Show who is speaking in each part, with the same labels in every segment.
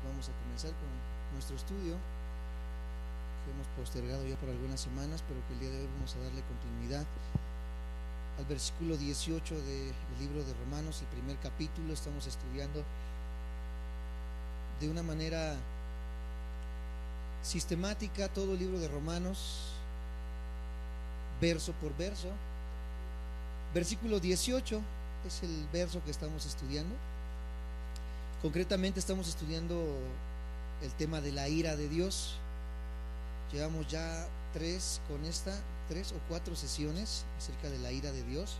Speaker 1: vamos a comenzar con nuestro estudio que hemos postergado ya por algunas semanas, pero que el día de hoy vamos a darle continuidad al versículo 18 del libro de Romanos, el primer capítulo. Estamos estudiando de una manera sistemática todo el libro de Romanos, verso por verso. Versículo 18 es el verso que estamos estudiando. Concretamente estamos estudiando el tema de la ira de Dios. Llevamos ya tres o cuatro sesiones acerca de la ira de Dios,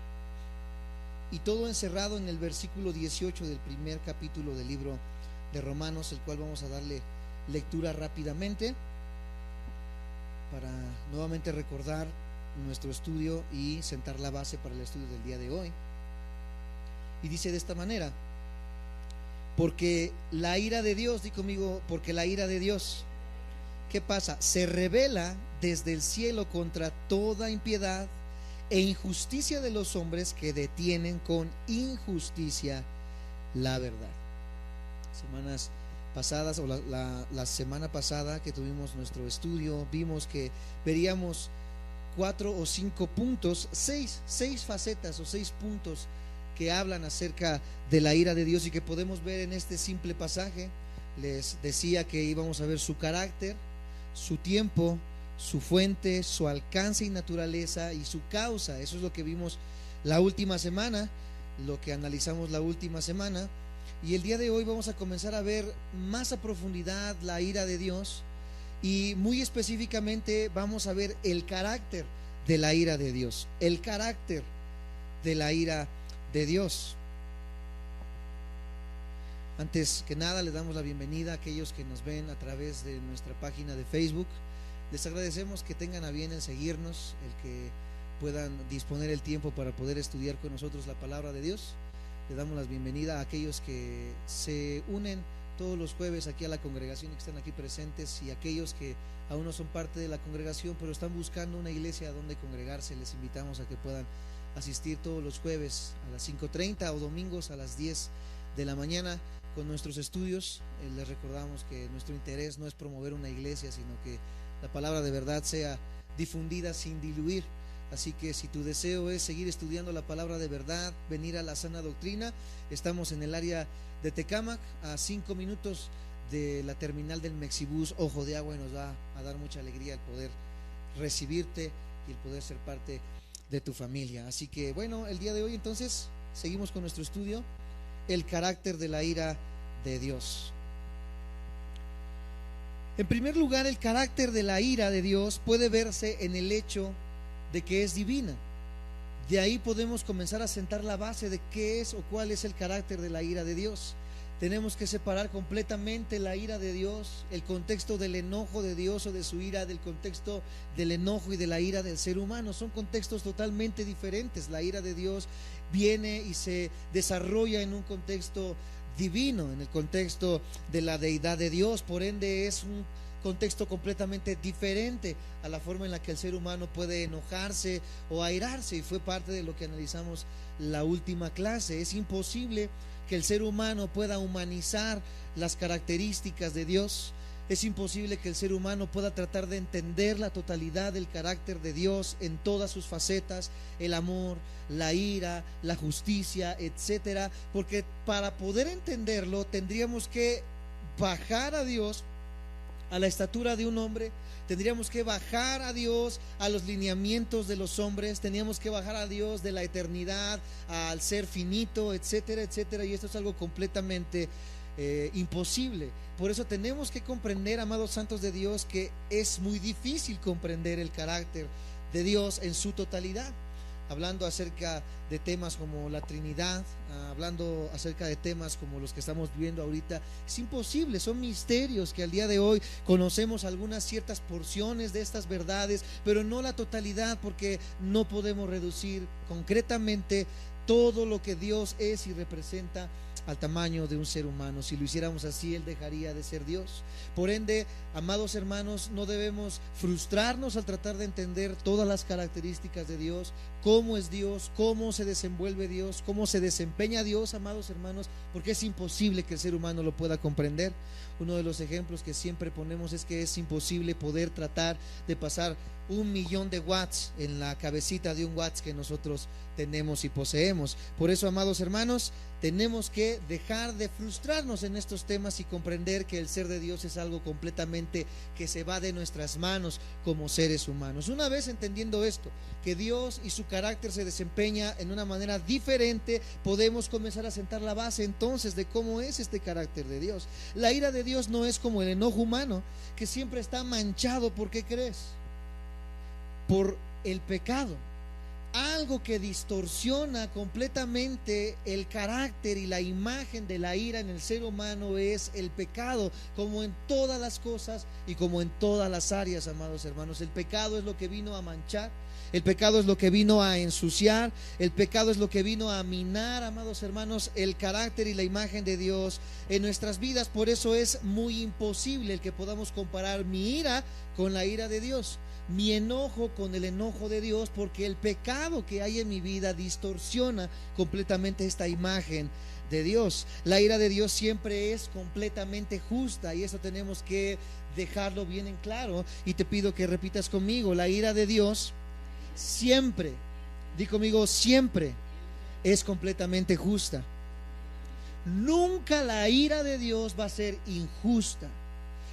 Speaker 1: y todo encerrado en el versículo 18 del primer capítulo del libro de Romanos, el cual vamos a darle lectura rápidamente para nuevamente recordar nuestro estudio y sentar la base para el estudio del día de hoy. Y dice de esta manera: porque la ira de Dios, di conmigo, porque la ira de Dios, ¿qué pasa? Se revela desde el cielo contra toda impiedad e injusticia de los hombres que detienen con injusticia la verdad. Semanas pasadas, o la semana pasada que tuvimos nuestro estudio, vimos que veríamos 4 o 5 puntos, seis facetas o 6 puntos que hablan acerca de la ira de Dios y que podemos ver en este simple pasaje. Les decía que íbamos a ver su carácter, su tiempo, su fuente, su alcance y naturaleza y su causa. Eso es lo que vimos la última semana, lo que analizamos la última semana. Y el día de hoy vamos a comenzar a ver más a profundidad la ira de Dios, y muy específicamente vamos a ver el carácter de la ira de Dios, el carácter de la ira de Dios. Antes que nada, les damos la bienvenida a aquellos que nos ven a través de nuestra página de Facebook. Les agradecemos que tengan a bien en seguirnos, el que puedan disponer el tiempo para poder estudiar con nosotros la palabra de Dios. Les damos la bienvenida a aquellos que se unen todos los jueves aquí a la congregación y que están aquí presentes, y aquellos que aún no son parte de la congregación pero están buscando una iglesia donde congregarse. Les invitamos a que puedan asistir todos los jueves a las 5:30 o domingos a las 10 de la mañana con nuestros estudios. Les recordamos que nuestro interés no es promover una iglesia, sino que la palabra de verdad sea difundida sin diluir. Así que si tu deseo es seguir estudiando la palabra de verdad, venir a la sana doctrina, estamos en el área de Tecámac, a 5 minutos de la terminal del Mexibús Ojo de Agua, y nos va a dar mucha alegría el poder recibirte y el poder ser parte de tu familia. Así que bueno, el día de hoy entonces seguimos con nuestro estudio, el carácter de la ira de Dios. En primer lugar, el carácter de la ira de Dios puede verse en el hecho de que es divina. De ahí podemos comenzar a sentar la base de qué es o cuál es el carácter de la ira de Dios. Tenemos que separar completamente la ira de Dios, el contexto del enojo de Dios o de su ira, del contexto del enojo y de la ira del ser humano. Son contextos totalmente diferentes. La ira de Dios viene y se desarrolla en un contexto divino, en el contexto de la deidad de Dios. Por ende, es un contexto completamente diferente a la forma en la que el ser humano puede enojarse o airarse, y fue parte de lo que analizamos la última clase. Es imposible que el ser humano pueda humanizar las características de Dios. Es imposible que el ser humano pueda tratar de entender la totalidad del carácter de Dios en todas sus facetas, el amor, la ira, la justicia, etcétera, porque para poder entenderlo tendríamos que bajar a Dios a la estatura de un hombre, tendríamos que bajar a Dios a los lineamientos de los hombres, teníamos que bajar a Dios de la eternidad al ser finito, etcétera, etcétera, y esto es algo completamente imposible. Por eso tenemos que comprender, amados santos de Dios, que es muy difícil comprender el carácter de Dios en su totalidad. Hablando acerca de temas como la Trinidad, hablando acerca de temas como los que estamos viviendo ahorita, es imposible. Son misterios que al día de hoy conocemos algunas ciertas porciones de estas verdades, pero no la totalidad, porque no podemos reducir concretamente todo lo que Dios es y representa al tamaño de un ser humano. Si lo hiciéramos así, Él dejaría de ser Dios. Por ende, amados hermanos, no debemos frustrarnos al tratar de entender todas las características de Dios, cómo es Dios, cómo se desenvuelve Dios, cómo se desempeña Dios, amados hermanos, porque es imposible que el ser humano lo pueda comprender. Uno de los ejemplos que siempre ponemos es que es imposible poder tratar de pasar 1.000.000 de watts en la cabecita de un watts que nosotros tenemos y poseemos. Por eso, amados hermanos, tenemos que dejar de frustrarnos en estos temas y comprender que el ser de Dios es algo completamente que se va de nuestras manos como seres humanos. Una vez entendiendo esto, que Dios y su carácter se desempeña en una manera diferente, podemos comenzar a sentar la base entonces de cómo es este carácter de Dios. La ira de Dios no es como el enojo humano, que siempre está manchado. ¿Por qué crees? Por el pecado. Algo que distorsiona completamente el carácter y la imagen de la ira en el ser humano es el pecado, como en todas las cosas y como en todas las áreas, amados hermanos. El pecado es lo que vino a manchar, el pecado es lo que vino a ensuciar, el pecado es lo que vino a minar, amados hermanos, el carácter y la imagen de Dios en nuestras vidas. Por eso es muy imposible el que podamos comparar mi ira con la ira de Dios, mi enojo con el enojo de Dios, porque el pecado que hay en mi vida distorsiona completamente esta imagen de Dios. La ira de Dios siempre es completamente justa, y eso tenemos que dejarlo bien en claro, y te pido que repitas conmigo: la ira de Dios siempre, di conmigo, siempre es completamente justa. Nunca la ira de Dios va a ser injusta.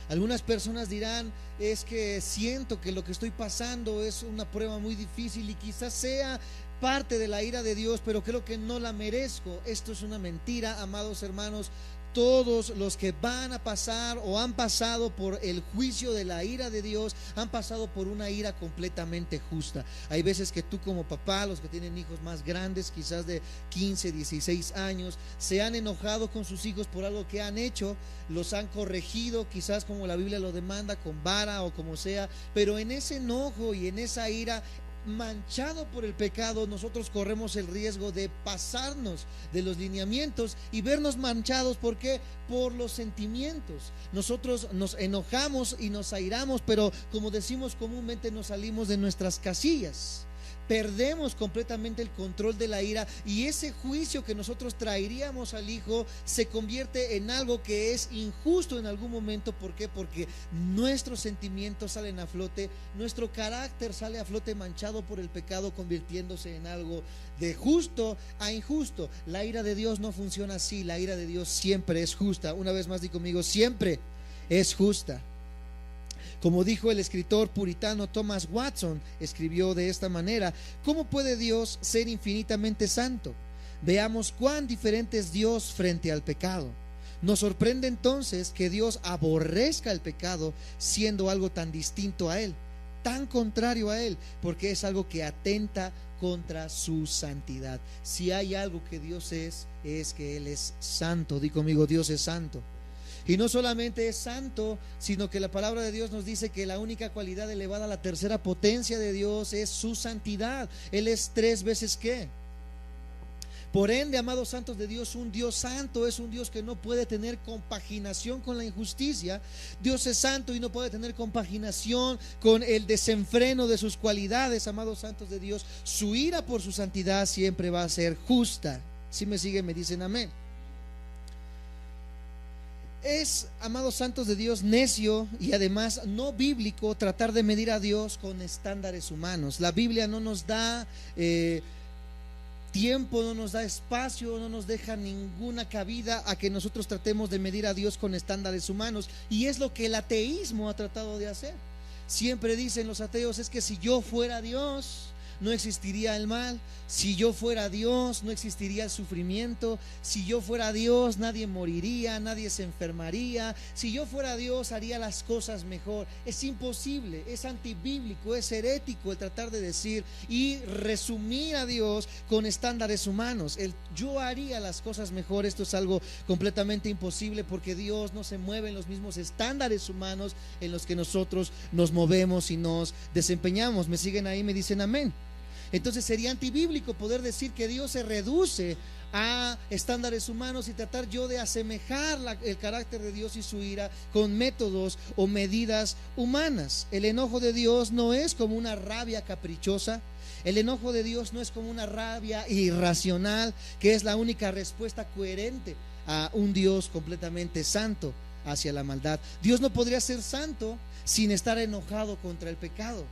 Speaker 1: Algunas personas dirán: es que siento que lo que estoy pasando es una prueba muy difícil y quizás sea parte de la ira de Dios, pero creo que no la merezco. Esto es una mentira, amados hermanos. Todos los que van a pasar o han pasado por el juicio de la ira de Dios han pasado por una ira completamente justa. Hay veces que tú como papá, los que tienen hijos más grandes, quizás de 15, 16 años, se han enojado con sus hijos por algo que han hecho, los han corregido, quizás como la Biblia lo demanda, con vara o como sea, pero en ese enojo y en esa ira manchado por el pecado, nosotros corremos el riesgo de pasarnos de los lineamientos y vernos manchados. ¿Por qué? Por los sentimientos. Nosotros nos enojamos y nos airamos, pero como decimos comúnmente, nos salimos de nuestras casillas. Perdemos completamente el control de la ira, y ese juicio que nosotros traeríamos al hijo se convierte en algo que es injusto en algún momento. ¿Por qué? Porque nuestros sentimientos salen a flote, nuestro carácter sale a flote manchado por el pecado, convirtiéndose en algo de justo a injusto. La ira de Dios no funciona así. La ira de Dios siempre es justa. Una vez más, di conmigo: siempre es justa. Como dijo el escritor puritano Thomas Watson, escribió de esta manera: ¿cómo puede Dios ser infinitamente santo? Veamos cuán diferente es Dios frente al pecado. Nos sorprende entonces que Dios aborrezca el pecado, siendo algo tan distinto a Él, tan contrario a Él, porque es algo que atenta contra su santidad. Si hay algo que Dios es que Él es santo. Di conmigo: Dios es santo. Y no solamente es santo, sino que la palabra de Dios nos dice que la única cualidad elevada a la tercera potencia de Dios es su santidad. Él es 3 veces ¿qué? Por ende, amados santos de Dios, un Dios santo es un Dios que no puede tener compaginación con la injusticia. Dios es santo y no puede tener compaginación con el desenfreno de sus cualidades, amados santos de Dios. Su ira por su santidad siempre va a ser justa. Si me siguen, me dicen amén. Es, amados santos de Dios, necio y además no bíblico tratar de medir a Dios con estándares humanos. La Biblia no nos da tiempo, no nos da espacio, no nos deja ninguna cabida a que nosotros tratemos de medir a Dios con estándares humanos, y es lo que el ateísmo ha tratado de hacer. Siempre dicen los ateos: es que si yo fuera Dios, no existiría el mal. Si yo fuera Dios, no existiría el sufrimiento. Si yo fuera Dios, nadie moriría, nadie se enfermaría. Si yo fuera Dios, haría las cosas mejor. Es imposible, es antibíblico, es herético el tratar de decir y resumir a Dios con estándares humanos. El yo haría las cosas mejor, esto es algo completamente imposible, porque Dios no se mueve en los mismos estándares humanos en los que nosotros nos movemos y nos desempeñamos. ¿Me siguen ahí? ¿Me dicen amén? Entonces sería antibíblico poder decir que Dios se reduce a estándares humanos y tratar yo de asemejar el carácter de Dios y su ira con métodos o medidas humanas. El enojo de Dios no es como una rabia caprichosa. El enojo de Dios no es como una rabia irracional, que es la única respuesta coherente a un Dios completamente santo hacia la maldad. Dios no podría ser santo sin estar enojado contra el pecado.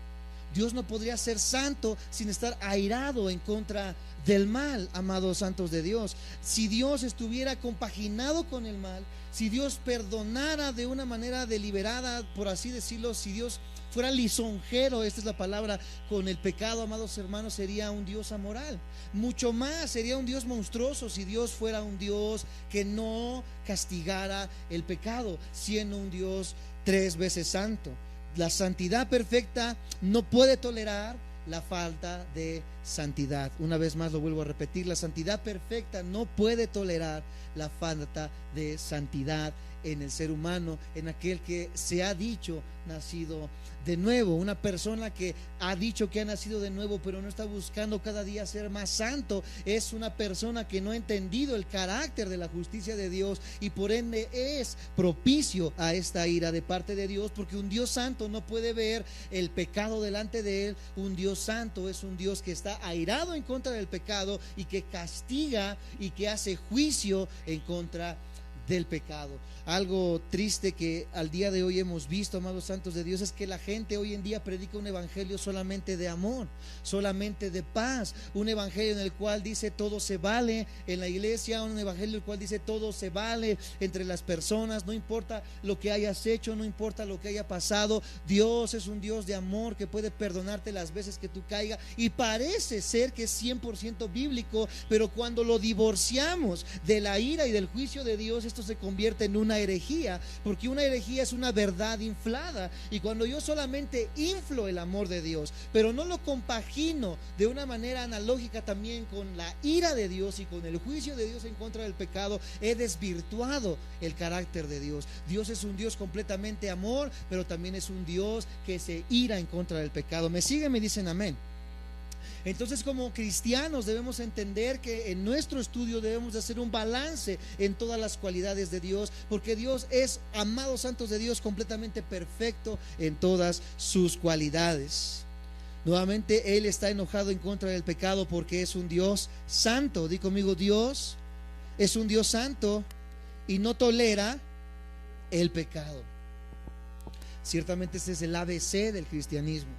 Speaker 1: Dios no podría ser santo sin estar airado en contra del mal, amados santos de Dios. Si Dios estuviera compaginado con el mal, si Dios perdonara de una manera deliberada, por así decirlo, si Dios fuera lisonjero, esta es la palabra, con el pecado, amados hermanos, sería un Dios amoral. Mucho más, sería un Dios monstruoso si Dios fuera un Dios que no castigara el pecado, siendo un Dios 3 veces santo. La santidad perfecta no puede tolerar la falta de santidad. Una vez más lo vuelvo a repetir, la santidad perfecta no puede tolerar la falta de santidad en el ser humano, en aquel que se ha dicho nacido de nuevo. Una persona que ha dicho que ha nacido de nuevo pero no está buscando cada día ser más santo, es una persona que no ha entendido el carácter de la justicia de Dios y por ende es propicio a esta ira de parte de Dios, porque un Dios santo no puede ver el pecado delante de él. Un Dios santo es un Dios que está airado en contra del pecado y que castiga y que hace juicio en contra del pecado. Algo triste que al día de hoy hemos visto, amados santos de Dios, es que la gente hoy en día predica un evangelio solamente de amor, solamente de paz, un evangelio en el cual dice todo se vale en la iglesia, un evangelio en el cual dice todo se vale entre las personas, no importa lo que hayas hecho, no importa lo que haya pasado. Dios es un Dios de amor que puede perdonarte las veces que tú caigas, y parece ser que es 100% bíblico, pero cuando lo divorciamos de la ira y del juicio de Dios, esto se convierte en una herejía, porque una herejía es una verdad inflada. Y cuando yo solamente inflo el amor de Dios, pero no lo compagino de una manera analógica también con la ira de Dios y con el juicio de Dios en contra del pecado, he desvirtuado el carácter de Dios. Dios es un Dios completamente amor, pero también es un Dios que se ira en contra del pecado. ¿Me siguen? Me dicen amén. Entonces, como cristianos debemos entender que en nuestro estudio debemos de hacer un balance en todas las cualidades de Dios, porque Dios es, amados santos de Dios, completamente perfecto en todas sus cualidades. Nuevamente, Él está enojado en contra del pecado porque es un Dios santo. Di conmigo, Dios es un Dios santo y no tolera el pecado. Ciertamente este es el ABC del cristianismo.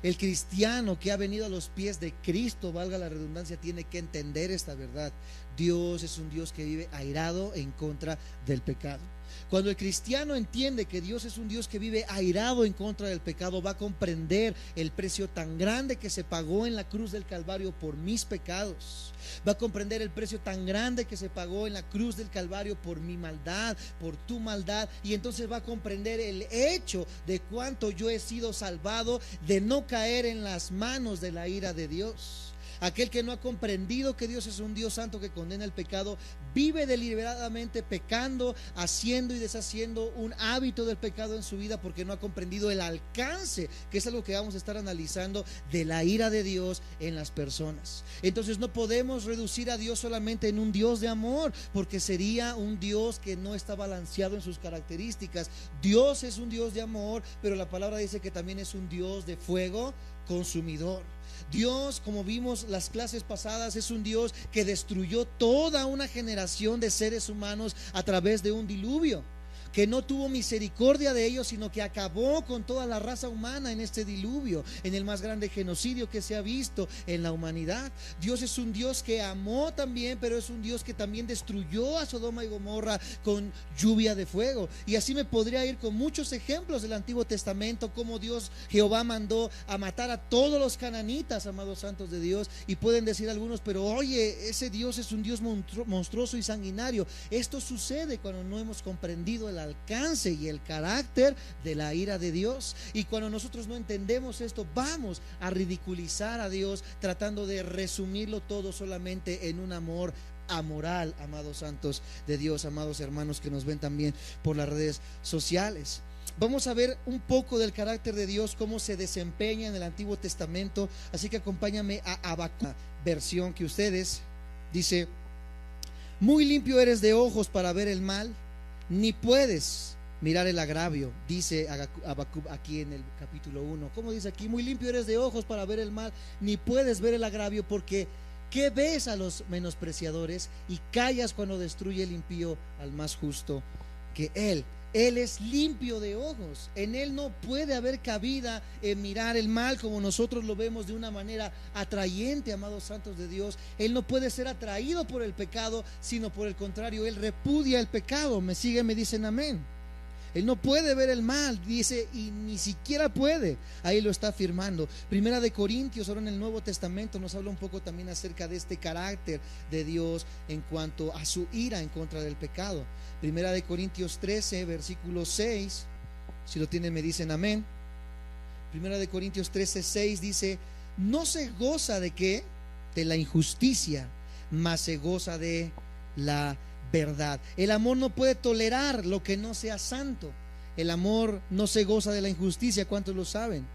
Speaker 1: El cristiano que ha venido a los pies de Cristo, valga la redundancia, tiene que entender esta verdad. Dios es un Dios que vive airado en contra del pecado. Cuando el cristiano entiende que Dios es un Dios que vive airado en contra del pecado, va a comprender el precio tan grande que se pagó en la cruz del Calvario por mis pecados. Va a comprender el precio tan grande que se pagó en la cruz del Calvario por mi maldad, por tu maldad, y entonces va a comprender el hecho de cuánto yo he sido salvado de no caer en las manos de la ira de Dios. Aquel que no ha comprendido que Dios es un Dios santo que condena el pecado, vive deliberadamente pecando, haciendo y deshaciendo un hábito del pecado en su vida, porque no ha comprendido el alcance, que es algo que vamos a estar analizando, de la ira de Dios en las personas. Entonces no podemos reducir a Dios solamente en un Dios de amor, porque sería un Dios que no está balanceado en sus características. Dios es un Dios de amor, pero la palabra dice que también es un Dios de fuego consumidor. Dios, como vimos las clases pasadas, es un Dios que destruyó toda una generación de seres humanos a través de un diluvio, que no tuvo misericordia de ellos, sino que acabó con toda la raza humana en este diluvio, en el más grande genocidio que se ha visto en la humanidad. Dios es un Dios que amó también, pero es un Dios que también destruyó a Sodoma y Gomorra con lluvia de fuego. Y así me podría ir con muchos ejemplos del Antiguo Testamento, como Dios, Jehová, mandó a matar a todos los cananitas, amados santos de Dios. Y pueden decir algunos, pero oye, ese Dios es un Dios monstruoso y sanguinario. Esto sucede cuando no hemos comprendido el alcance y el carácter de la ira de Dios, y cuando nosotros no entendemos esto, vamos a ridiculizar a Dios tratando de resumirlo todo solamente en un amor amoral, amados santos de Dios, amados hermanos que nos ven también por las redes sociales. Vamos a ver un poco del carácter de Dios, cómo se desempeña en el Antiguo Testamento, así que acompáñame a Habacuc, versión que ustedes, dice: Muy limpio eres de ojos para ver el mal, ni puedes mirar el agravio, dice Habacuc aquí en el capítulo 1. ¿Cómo dice aquí? Muy limpio eres de ojos para ver el mal, ni puedes ver el agravio, porque ¿qué ves a los menospreciadores y callas cuando destruye el impío al más justo que él? Él es limpio de ojos, en él no puede haber cabida en mirar el mal como nosotros lo vemos de una manera atrayente, amados santos de Dios. Él no puede ser atraído por el pecado, sino por el contrario, él repudia el pecado. Me siguen, me dicen amén. Él no puede ver el mal, dice, y ni siquiera puede. Ahí lo está afirmando. Primera de Corintios, ahora en el Nuevo Testamento, nos habla un poco también acerca de este carácter de Dios en cuanto a su ira en contra del pecado. Primera de Corintios 13, versículo 6. Si lo tienen, me dicen amén. Primera de Corintios 13, 6 dice: no se goza de qué, de la injusticia, mas se goza de la verdad. El amor no puede tolerar lo que no sea santo. El amor no se goza de la injusticia. ¿Cuántos lo saben?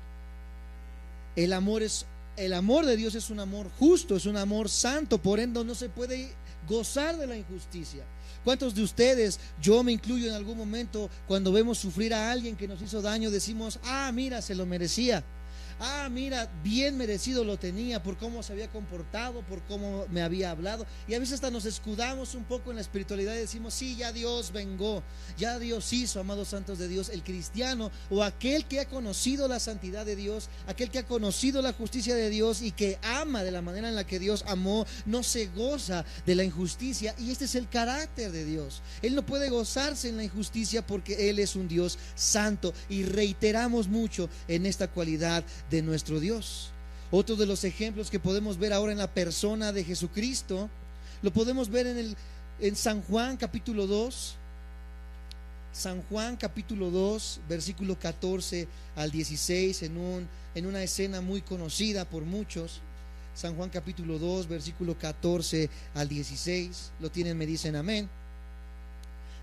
Speaker 1: El amor de Dios es un amor justo, es un amor santo, por ende no se puede gozar de la injusticia. ¿Cuántos de ustedes, yo me incluyo en algún momento, cuando vemos sufrir a alguien que nos hizo daño, decimos: ah, mira, se lo merecía? Ah, mira, bien merecido lo tenía por cómo se había comportado, por cómo me había hablado. Y a veces hasta nos escudamos un poco en la espiritualidad y decimos: sí, ya Dios vengó, ya Dios hizo. Amados santos de Dios, el cristiano o aquel que ha conocido la santidad de Dios, aquel que ha conocido la justicia de Dios y que ama de la manera en la que Dios amó, no se goza de la injusticia. Y este es el carácter de Dios. Él no puede gozarse en la injusticia porque Él es un Dios santo, y reiteramos mucho en esta cualidad de nuestro Dios. Otro de los ejemplos que podemos ver ahora en la persona de Jesucristo, lo podemos ver en San Juan capítulo 2. San Juan capítulo 2, versículo 14 al 16, en una escena muy conocida por muchos. San Juan capítulo 2, versículo 14 al 16. Lo tienen, me dicen amén.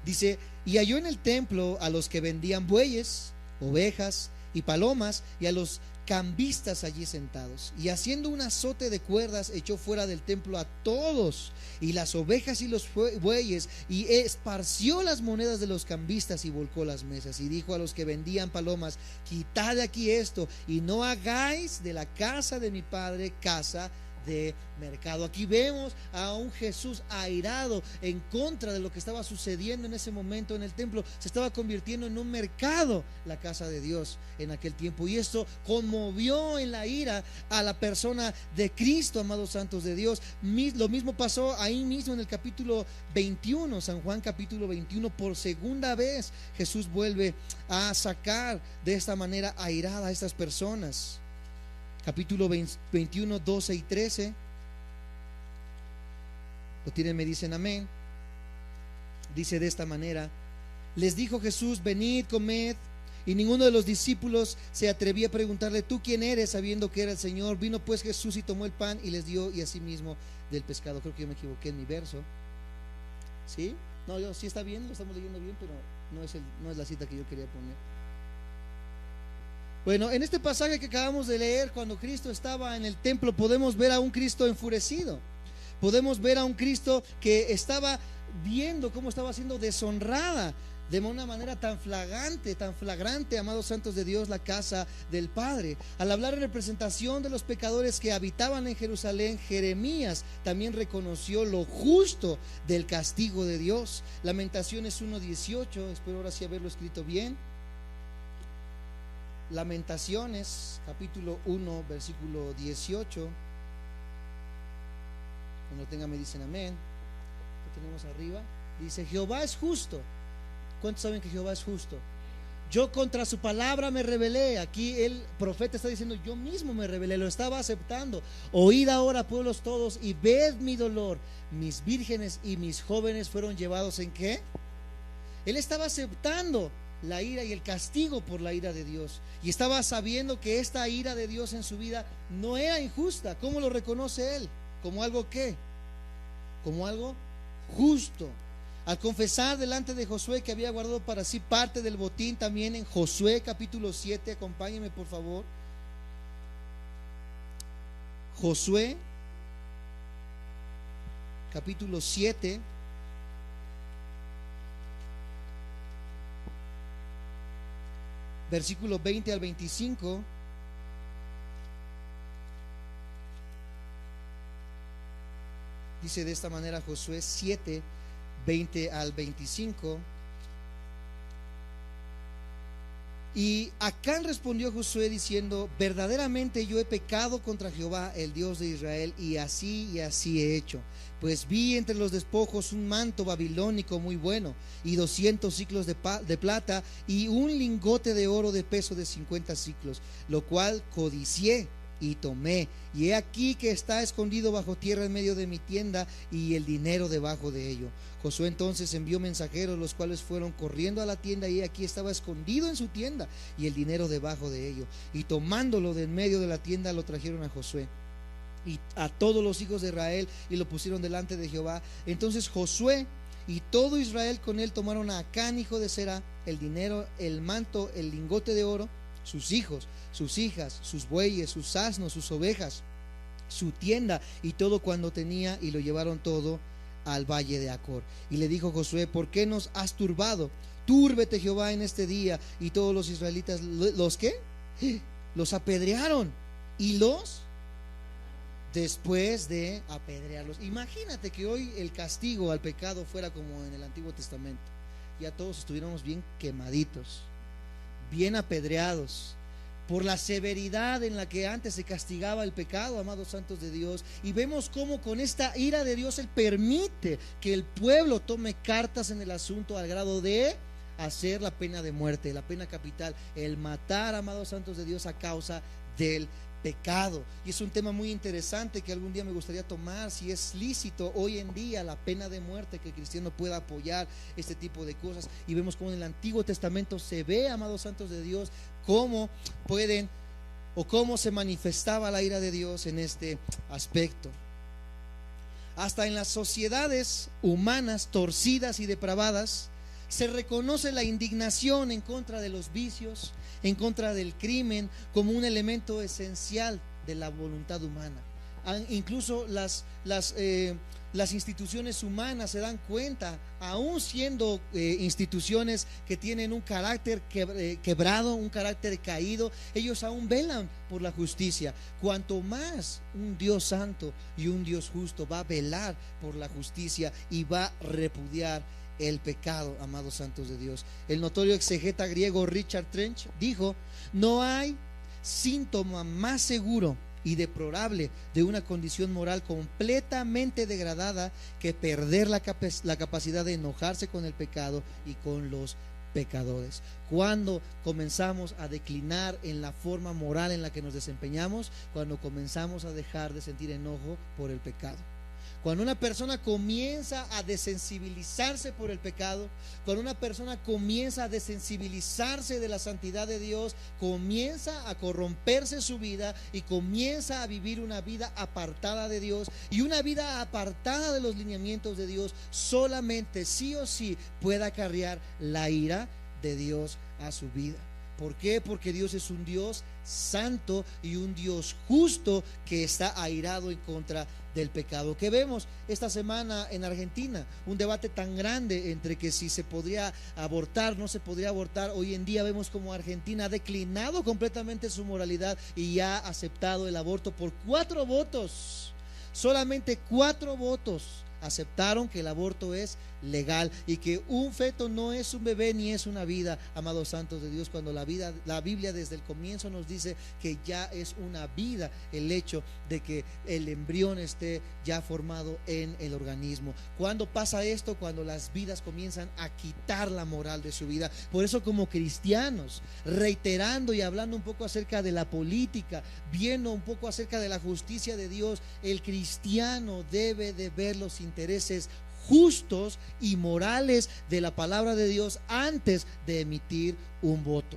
Speaker 1: Dice: y halló en el templo a los que vendían bueyes, ovejas y palomas, y a los cambistas allí sentados, y haciendo un azote de cuerdas echó fuera del templo a todos, y las ovejas y los bueyes, y esparció las monedas de los cambistas y volcó las mesas, y dijo a los que vendían palomas: quitad de aquí esto, y no hagáis de la casa de mi padre casa de mercado. Aquí vemos a un Jesús airado en contra de lo que estaba sucediendo en ese momento en el templo. Se estaba convirtiendo en un mercado la casa de Dios en aquel tiempo, y esto conmovió en la ira a la persona de Cristo, amados santos de Dios. Lo mismo pasó ahí mismo en el capítulo 21, San Juan capítulo 21. Por segunda vez Jesús vuelve a sacar de esta manera airada a estas personas. Capítulo 21, 12 y 13. Lo tienen, me dicen amén. Dice de esta manera: les dijo Jesús: venid, comed. Y ninguno de los discípulos se atrevía a preguntarle: ¿tú quién eres?, sabiendo que era el Señor. Vino pues Jesús y tomó el pan y les dio, y asimismo del pescado. Creo que yo me equivoqué en mi verso. ¿Sí? No, yo sí está bien, lo estamos leyendo bien, pero no es la cita que yo quería poner. Bueno, en este pasaje que acabamos de leer, cuando Cristo estaba en el templo, podemos ver a un Cristo enfurecido. Podemos ver a un Cristo que estaba viendo cómo estaba siendo deshonrada de una manera tan flagrante, amados santos de Dios, la casa del Padre. Al hablar en representación de los pecadores que habitaban en Jerusalén, Jeremías también reconoció lo justo del castigo de Dios. Lamentaciones 1:18, espero ahora sí haberlo escrito bien. Lamentaciones capítulo 1, versículo 18. Cuando tenga me dicen amén. Lo tenemos arriba. Dice: Jehová es justo. ¿Cuántos saben que Jehová es justo? Yo contra su palabra me rebelé. Aquí el profeta está diciendo: yo mismo me rebelé, lo estaba aceptando. Oíd ahora, pueblos todos, y ved mi dolor. Mis vírgenes y mis jóvenes fueron llevados ¿en qué? Él estaba aceptando la ira y el castigo por la ira de Dios, y estaba sabiendo que esta ira de Dios en su vida no era injusta. ¿Cómo lo reconoce él? Como algo ¿qué? Como algo justo. Al confesar delante de Josué que había guardado para sí parte del botín, también en Josué capítulo 7, acompáñenme por favor. Josué capítulo 7, versículo 20 al 25. Dice de esta manera Josué 7, 20 al 25. Y Acán respondió Josué diciendo: verdaderamente yo he pecado contra Jehová, el Dios de Israel, y así he hecho. Pues vi entre los despojos un manto babilónico muy bueno, y 200 siclos de plata, y un lingote de oro de peso de 50 siclos, lo cual codicié y tomé, y he aquí que está escondido bajo tierra en medio de mi tienda, y el dinero debajo de ello. Josué entonces envió mensajeros, los cuales fueron corriendo a la tienda, y aquí estaba escondido en su tienda, y el dinero debajo de ello. Y tomándolo de en medio de la tienda, lo trajeron a Josué y a todos los hijos de Israel, y lo pusieron delante de Jehová. Entonces Josué y todo Israel con él tomaron a Acán hijo de Zerah, el dinero, el manto, el lingote de oro, sus hijos, sus hijas, sus bueyes, sus asnos, sus ovejas, su tienda y todo cuanto tenía, y lo llevaron todo al valle de Acor. Y le dijo Josué: ¿por qué nos has turbado? Túrbete Jehová en este día. Y todos los israelitas, ¿los qué? Los apedrearon, y los después de apedrearlos. Imagínate que hoy el castigo al pecado fuera como en el Antiguo Testamento. Ya todos estuviéramos bien quemaditos, bien apedreados por la severidad en la que antes se castigaba el pecado, amados santos de Dios. Y vemos cómo con esta ira de Dios Él permite que el pueblo tome cartas en el asunto, al grado de hacer la pena de muerte, la pena capital, el matar, amados santos de Dios, a causa del pecado. Y es un tema muy interesante que algún día me gustaría tomar, si es lícito hoy en día la pena de muerte, que el cristiano pueda apoyar este tipo de cosas. Y vemos cómo en el Antiguo Testamento se ve, amados santos de Dios, cómo pueden o cómo se manifestaba la ira de Dios en este aspecto. Hasta en las sociedades humanas torcidas y depravadas se reconoce la indignación en contra de los vicios, en contra del crimen, como un elemento esencial de la voluntad humana. Incluso las instituciones humanas se dan cuenta, aún siendo instituciones que tienen un carácter quebrado, un carácter caído, ellos aún velan por la justicia. Cuanto más un Dios santo y un Dios justo va a velar por la justicia y va a repudiar el pecado, amados santos de Dios. El notorio exegeta griego Richard Trench dijo: no hay síntoma más seguro y deplorable de una condición moral completamente degradada que perder la capacidad de enojarse con el pecado y con los pecadores. Cuando comenzamos a declinar en la forma moral en la que nos desempeñamos, cuando comenzamos a dejar de sentir enojo por el pecado. Cuando una persona comienza a desensibilizarse por el pecado, cuando una persona comienza a desensibilizarse de la santidad de Dios, comienza a corromperse su vida y comienza a vivir una vida apartada de Dios, y una vida apartada de los lineamientos de Dios solamente, sí o sí, puede acarrear la ira de Dios a su vida. ¿Por qué? Porque Dios es un Dios santo y un Dios justo que está airado en contra del pecado. Que vemos esta semana en Argentina, un debate tan grande entre que si se podría abortar, no se podría abortar. Hoy en día vemos como Argentina ha declinado completamente su moralidad y ha aceptado el aborto por 4 votos. Solamente 4 votos aceptaron que el aborto es legal y que un feto no es un bebé ni es una vida, amados santos de Dios, cuando la Biblia desde el comienzo nos dice que ya es una vida el hecho de que el embrión esté ya formado en el organismo. ¿Cuándo pasa esto? Cuando las vidas comienzan a quitar la moral de su vida. Por eso, como cristianos, reiterando y hablando un poco acerca de la política, viendo un poco acerca de la justicia de Dios, el cristiano debe de ver los intereses justos y morales de la palabra de Dios antes de emitir un voto.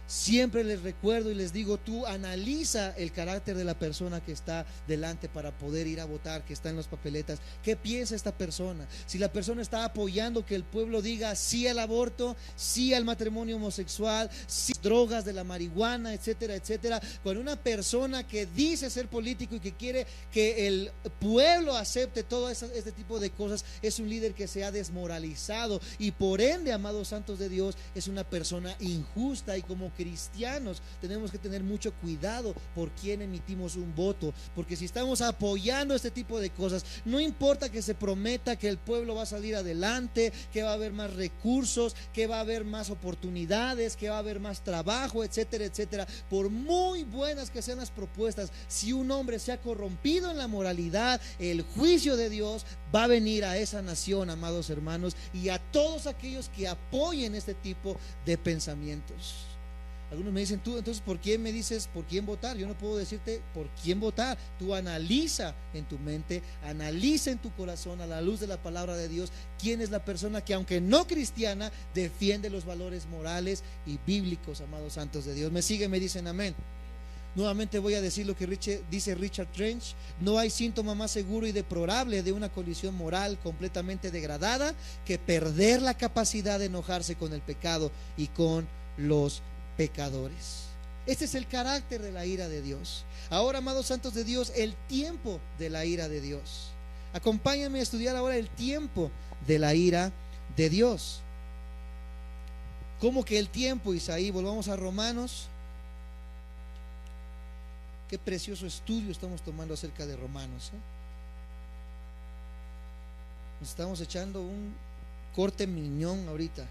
Speaker 1: Siempre les recuerdo y les digo: tú analiza el carácter de la persona que está delante para poder ir a votar, que está en las papeletas. ¿Qué piensa esta persona? Si la persona está apoyando que el pueblo diga sí al aborto, sí al matrimonio homosexual, sí a drogas de la marihuana, etcétera, etcétera. Cuando una persona que dice ser político y que quiere que el pueblo acepte todo este tipo de cosas, es un líder que se ha desmoralizado y por ende, amados santos de Dios, es una persona injusta, y como que cristianos tenemos que tener mucho cuidado por quién emitimos un voto, porque si estamos apoyando este tipo de cosas, no importa que se prometa que el pueblo va a salir adelante, que va a haber más recursos, que va a haber más oportunidades, que va a haber más trabajo, etcétera, etcétera. Por muy buenas que sean las propuestas, si un hombre se ha corrompido en la moralidad, el juicio de Dios va a venir a esa nación, amados hermanos, y a todos aquellos que apoyen este tipo de pensamientos. Algunos me dicen, tú entonces ¿por quién me dices por quién votar? Yo no puedo decirte por quién votar. Tú analiza en tu mente, analiza en tu corazón, a la luz de la palabra de Dios, quién es la persona que, aunque no cristiana, defiende los valores morales y bíblicos, amados santos de Dios. Me siguen, me dicen amén. Nuevamente voy a decir lo que dice Richard Trench: no hay síntoma más seguro y deplorable de una condición moral completamente degradada que perder la capacidad de enojarse con el pecado y con los pecadores. Este es el carácter de la ira de Dios. Ahora, amados santos de Dios, el tiempo de la ira de Dios. Acompáñame a estudiar ahora el tiempo de la ira de Dios. ¿Cómo que el tiempo, Isaí? Volvamos a Romanos. Qué precioso estudio estamos tomando acerca de Romanos, ¿eh? Nos estamos echando un corte miñón ahorita.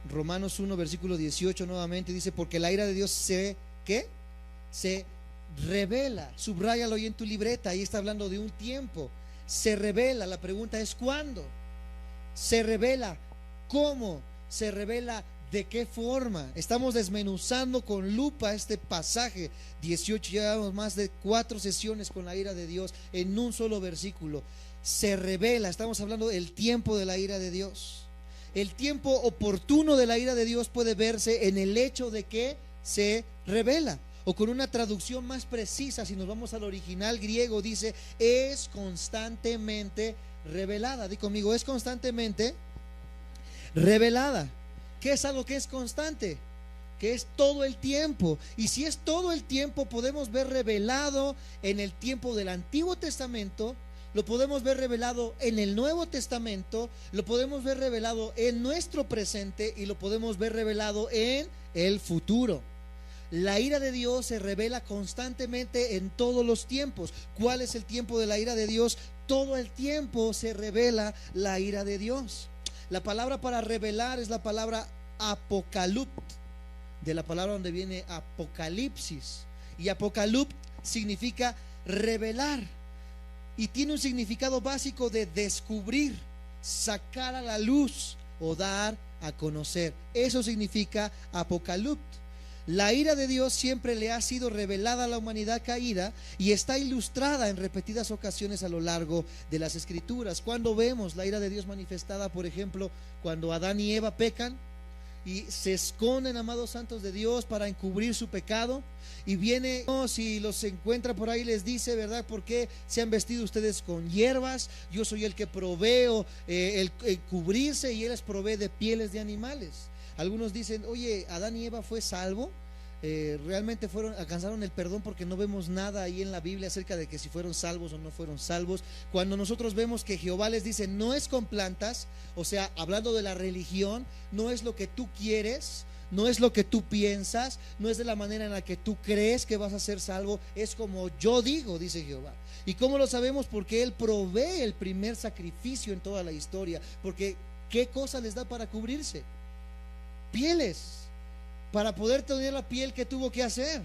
Speaker 1: Romanos 1 versículo 18 nuevamente dice: porque la ira de Dios se revela. Subráyalo ahí en tu libreta. Ahí está hablando de un tiempo. Se revela. La pregunta es ¿cuándo? Se revela. ¿Cómo se revela? ¿De qué forma? Estamos desmenuzando con lupa este pasaje 18. Llevamos más de 4 sesiones con la ira de Dios en un solo versículo. Se revela. Estamos hablando del tiempo de la ira de Dios. El tiempo oportuno de la ira de Dios puede verse en el hecho de que se revela. O con una traducción más precisa, si nos vamos al original griego, dice: es constantemente revelada. Di conmigo: es constantemente revelada. ¿Qué es algo que es constante? Que es todo el tiempo. Y si es todo el tiempo, podemos ver revelado en el tiempo del Antiguo Testamento, lo podemos ver revelado en el Nuevo Testamento, lo podemos ver revelado en nuestro presente y lo podemos ver revelado en el futuro. La ira de Dios se revela constantemente en todos los tiempos. ¿Cuál es el tiempo de la ira de Dios? Todo el tiempo se revela la ira de Dios. La palabra para revelar es la palabra apocalupt, de la palabra donde viene apocalipsis. Y apocalupt significa revelar, y tiene un significado básico de descubrir, sacar a la luz o dar a conocer. Eso significa apocalupt. La ira de Dios siempre le ha sido revelada a la humanidad caída y está ilustrada en repetidas ocasiones a lo largo de las Escrituras. Cuando vemos la ira de Dios manifestada, por ejemplo, cuando Adán y Eva pecan y se esconden, amados santos de Dios, para encubrir su pecado, y viene, si los encuentra por ahí, les dice, ¿verdad? ¿Por qué se han vestido ustedes con hierbas? Yo soy el que proveo el cubrirse, y Él les provee de pieles de animales. Algunos dicen: oye, Adán y Eva fue salvo. Realmente alcanzaron el perdón, porque no vemos nada ahí en la Biblia acerca de que si fueron salvos o no fueron salvos. Cuando nosotros vemos que Jehová les dice: no es con plantas, o sea, hablando de la religión, no es lo que tú quieres, no es lo que tú piensas, no es de la manera en la que tú crees que vas a ser salvo, es como yo digo, dice Jehová. ¿Y cómo lo sabemos? Porque Él provee el primer sacrificio en toda la historia. Porque ¿qué cosa les da para cubrirse? Pieles. Para poder tener la piel, ¿qué tuvo que hacer?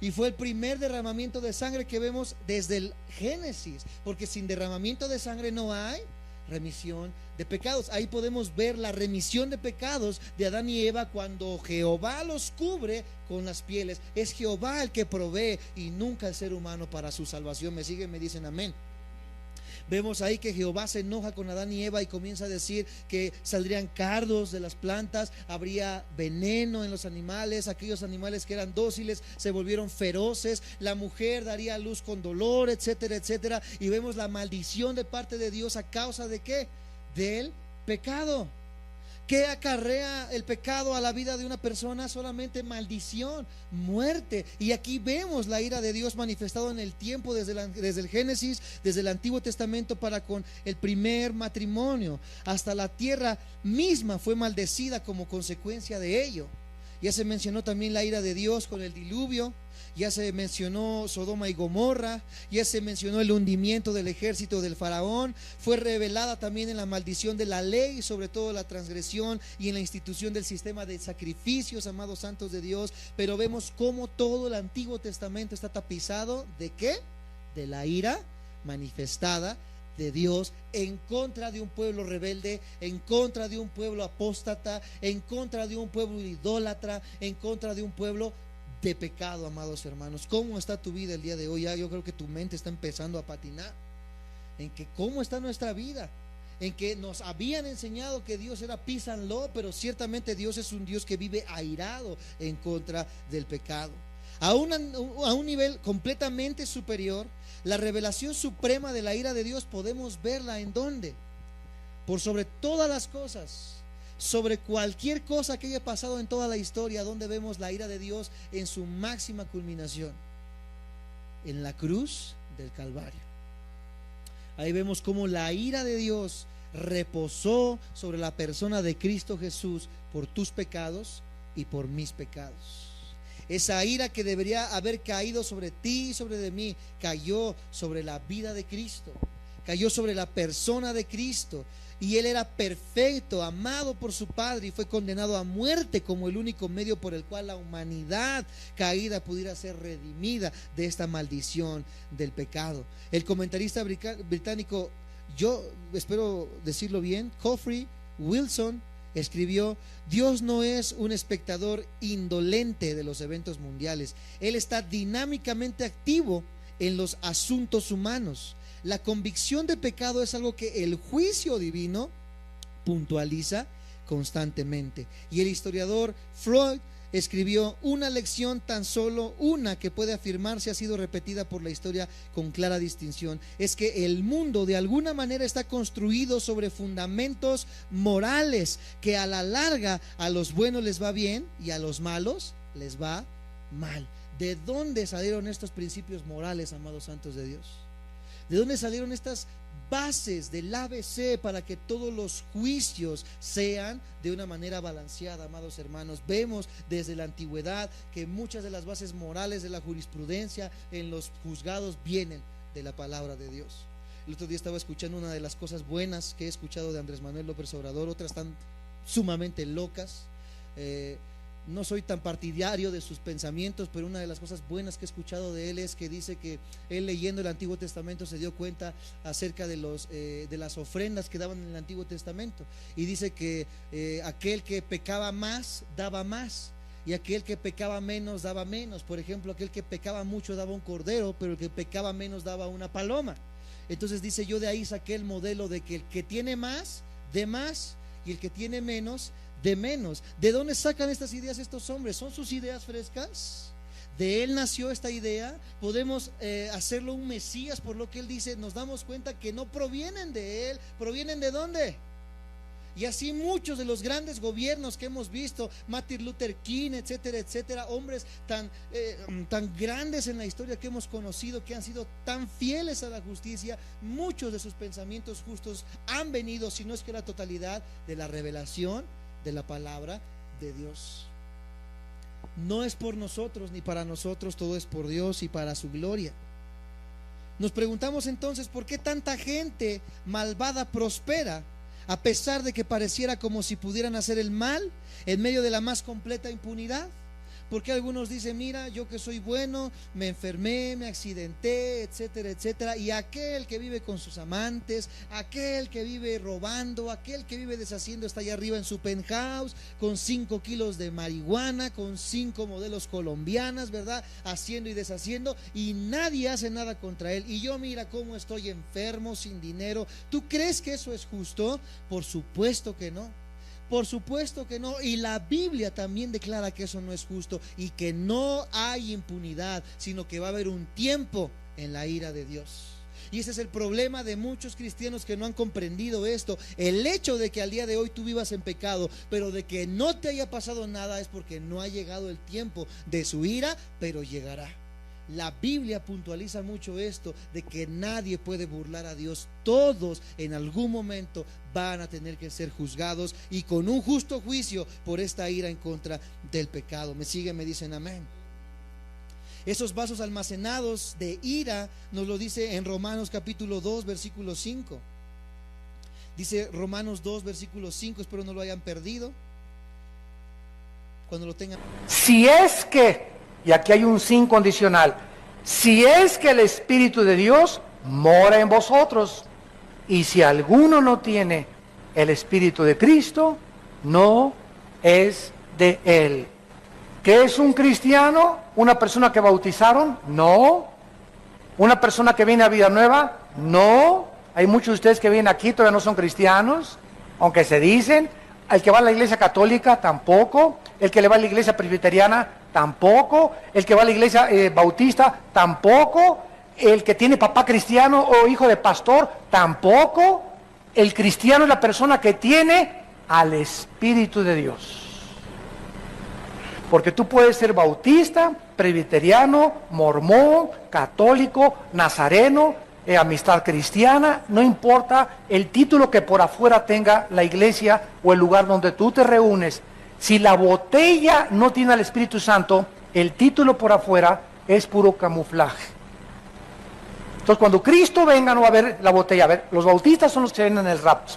Speaker 1: Y fue el primer derramamiento de sangre que vemos desde el Génesis, porque sin derramamiento de sangre no hay remisión de pecados. Ahí podemos ver la remisión de pecados de Adán y Eva cuando Jehová los cubre con las pieles. Es Jehová el que provee y nunca el ser humano para su salvación. Me siguen, me dicen amén. Vemos ahí que Jehová se enoja con Adán y Eva y comienza a decir que saldrían cardos de las plantas, habría veneno en los animales, aquellos animales que eran dóciles se volvieron feroces, la mujer daría a luz con dolor, etcétera, etcétera. Y vemos la maldición de parte de Dios a causa de ¿qué? Del pecado. ¿Qué acarrea el pecado a la vida de una persona? Solamente maldición, muerte. Y aquí vemos la ira de Dios manifestado en el tiempo, desde el Génesis, desde el Antiguo Testamento, para con el primer matrimonio. Hasta la tierra misma fue maldecida como consecuencia de ello. Ya se mencionó también la ira de Dios con el diluvio. Ya se mencionó Sodoma y Gomorra, ya se mencionó el hundimiento del ejército del faraón. Fue revelada también en la maldición de la ley, sobre todo la transgresión, y en la institución del sistema de sacrificios, amados santos de Dios. Pero vemos cómo todo el Antiguo Testamento está tapizado ¿de qué? De la ira manifestada de Dios en contra de un pueblo rebelde, en contra de un pueblo apóstata, en contra de un pueblo idólatra, en contra de un pueblo de pecado, amados hermanos. ¿Cómo está tu vida el día de hoy? Ya yo creo que tu mente está empezando a patinar en que cómo está nuestra vida, en que nos habían enseñado que Dios era peace and love, pero ciertamente Dios es un Dios que vive airado en contra del pecado. A un nivel completamente superior, la revelación suprema de la ira de Dios podemos verla ¿en dónde? Por sobre todas las cosas, sobre cualquier cosa que haya pasado en toda la historia, donde vemos la ira de Dios en su máxima culminación, en la cruz del Calvario. Ahí vemos cómo la ira de Dios reposó sobre la persona de Cristo Jesús por tus pecados y por mis pecados. Esa ira que debería haber caído sobre ti y sobre de mí, cayó sobre la vida de Cristo, cayó sobre la persona de Cristo. Y Él era perfecto, amado por su Padre, y fue condenado a muerte como el único medio por el cual la humanidad caída pudiera ser redimida de esta maldición del pecado. El comentarista británico, yo espero decirlo bien, Geoffrey Wilson, escribió: Dios no es un espectador indolente de los eventos mundiales. Él está dinámicamente activo en los asuntos humanos. La convicción de pecado es algo que el juicio divino puntualiza constantemente. Y el historiador Freud escribió: una lección, tan solo una, que puede afirmarse ha sido repetida por la historia con clara distinción, es que el mundo de alguna manera está construido sobre fundamentos morales, que a la larga a los buenos les va bien y a los malos les va mal. ¿De dónde salieron estos principios morales, amados santos de Dios? ¿De dónde salieron estas bases del ABC para que todos los juicios sean de una manera balanceada, amados hermanos? Vemos desde la antigüedad que muchas de las bases morales de la jurisprudencia en los juzgados vienen de la palabra de Dios. El otro día estaba escuchando una de las cosas buenas que he escuchado de Andrés Manuel López Obrador, otras están sumamente locas. No soy tan partidario de sus pensamientos, pero una de las cosas buenas que he escuchado de él es que dice que él, leyendo el Antiguo Testamento, se dio cuenta acerca de las ofrendas que daban en el Antiguo Testamento, y dice que aquel que pecaba más daba más, y aquel que pecaba menos daba menos. Por ejemplo, aquel que pecaba mucho daba un cordero, pero el que pecaba menos daba una paloma. Entonces dice: yo de ahí saqué el modelo de que el que tiene más dé más, y el que tiene menos de menos. ¿De dónde sacan estas ideas estos hombres? ¿Son sus ideas frescas? ¿De él nació esta idea? ¿Podemos hacerlo un Mesías por lo que él dice? Nos damos cuenta que no provienen de él. ¿Provienen de dónde? Y así muchos de los grandes gobiernos que hemos visto, Martin Luther King, etcétera, etcétera, hombres tan grandes en la historia que hemos conocido, que han sido tan fieles a la justicia, muchos de sus pensamientos justos han venido, si no es que la totalidad, de la revelación de la palabra de Dios. No es por nosotros ni para nosotros, todo es por Dios y para su gloria. Nos preguntamos entonces: ¿por qué tanta gente malvada prospera, a pesar de que pareciera como si pudieran hacer el mal en medio de la más completa impunidad? Porque algunos dicen: mira, yo que soy bueno, me enfermé, me accidenté, etcétera, etcétera. Y aquel que vive con sus amantes, aquel que vive robando, aquel que vive deshaciendo, está allá arriba en su penthouse con 5 kilos de marihuana, con 5 modelos colombianas, ¿verdad? Haciendo y deshaciendo, y nadie hace nada contra él. Y yo, mira cómo estoy enfermo, sin dinero. ¿Tú crees que eso es justo? Por supuesto que no. Por supuesto que no. Y la Biblia también declara que eso no es justo, y que no hay impunidad, sino que va a haber un tiempo en la ira de Dios. Y ese es el problema de muchos cristianos que no han comprendido esto. El hecho de que al día de hoy tú vivas en pecado, pero de que no te haya pasado nada, es porque no ha llegado el tiempo de su ira, pero llegará. La Biblia puntualiza mucho esto, de que nadie puede burlar a Dios. Todos en algún momento van a tener que ser juzgados, y con un justo juicio por esta ira en contra del pecado. ¿Me siguen? Me dicen amén. Esos vasos almacenados de ira nos lo dice en Romanos capítulo 2 versículo 5. Dice Romanos 2 versículo 5, espero no lo hayan perdido. Cuando lo tengan.
Speaker 2: Si es que, y aquí hay un sin condicional, si es que el Espíritu de Dios mora en vosotros, y si alguno no tiene el Espíritu de Cristo, no es de Él. ¿Qué es un cristiano? ¿Una persona que bautizaron? No. ¿Una persona que viene a vida nueva? No. Hay muchos de ustedes que vienen aquí, todavía no son cristianos, aunque se dicen. El que va a la iglesia católica, tampoco. El que le va a la iglesia presbiteriana, tampoco. El que va a la iglesia bautista, tampoco. El que tiene papá cristiano o hijo de pastor, tampoco. El cristiano es la persona que tiene al Espíritu de Dios. Porque tú puedes ser bautista, presbiteriano, mormón, católico, nazareno, amistad cristiana, no importa el título que por afuera tenga la iglesia o el lugar donde tú te reúnes. Si la botella no tiene al Espíritu Santo, el título por afuera es puro camuflaje. Entonces, cuando Cristo venga, no va a haber la botella. A ver, los bautistas son los que vienen en el rapto.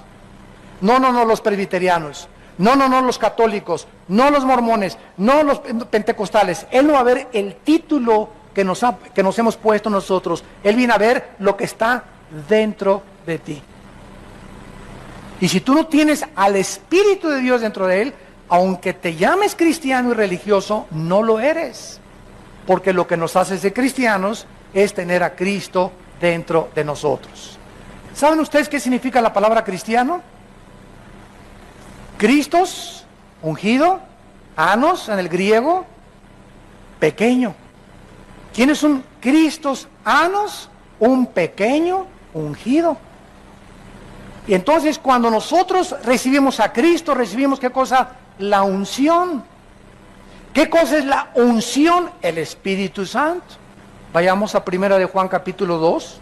Speaker 2: No, los presbiterianos. No, los católicos. No los mormones. No los pentecostales. Él no va a ver el título que nos hemos puesto nosotros. Él viene a ver lo que está dentro de ti. Y si tú no tienes al Espíritu de Dios dentro de él, aunque te llames cristiano y religioso, no lo eres. Porque lo que nos hace ser cristianos es tener a Cristo dentro de nosotros. ¿Saben ustedes qué significa la palabra cristiano? Cristos, ungido, anos en el griego, pequeño. ¿Quién es un Cristos anos? Un pequeño ungido. Y entonces cuando nosotros recibimos a Cristo, recibimos ¿qué cosa? La unción. ¿Qué cosa es la unción? El Espíritu Santo. Vayamos a 1 de Juan capítulo 2.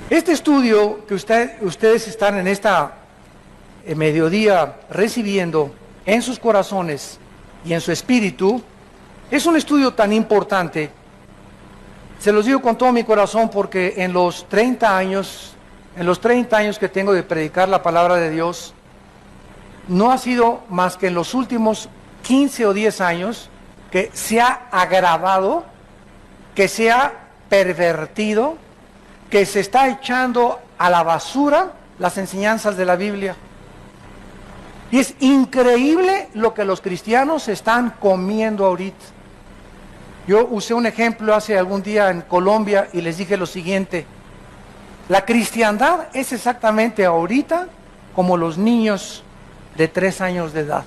Speaker 2: Este estudio que ustedes están en esta mediodía recibiendo en sus corazones y en su espíritu, es un estudio tan importante. Se los digo con todo mi corazón porque en los 30 años que tengo de predicar la palabra de Dios, no ha sido más que en los últimos 15 o 10 años que se ha agravado, que se ha pervertido, que se está echando a la basura las enseñanzas de la Biblia. Y es increíble lo que los cristianos están comiendo ahorita. Yo usé un ejemplo hace algún día en Colombia y les dije lo siguiente: la cristiandad es exactamente ahorita como los niños de 3 años de edad.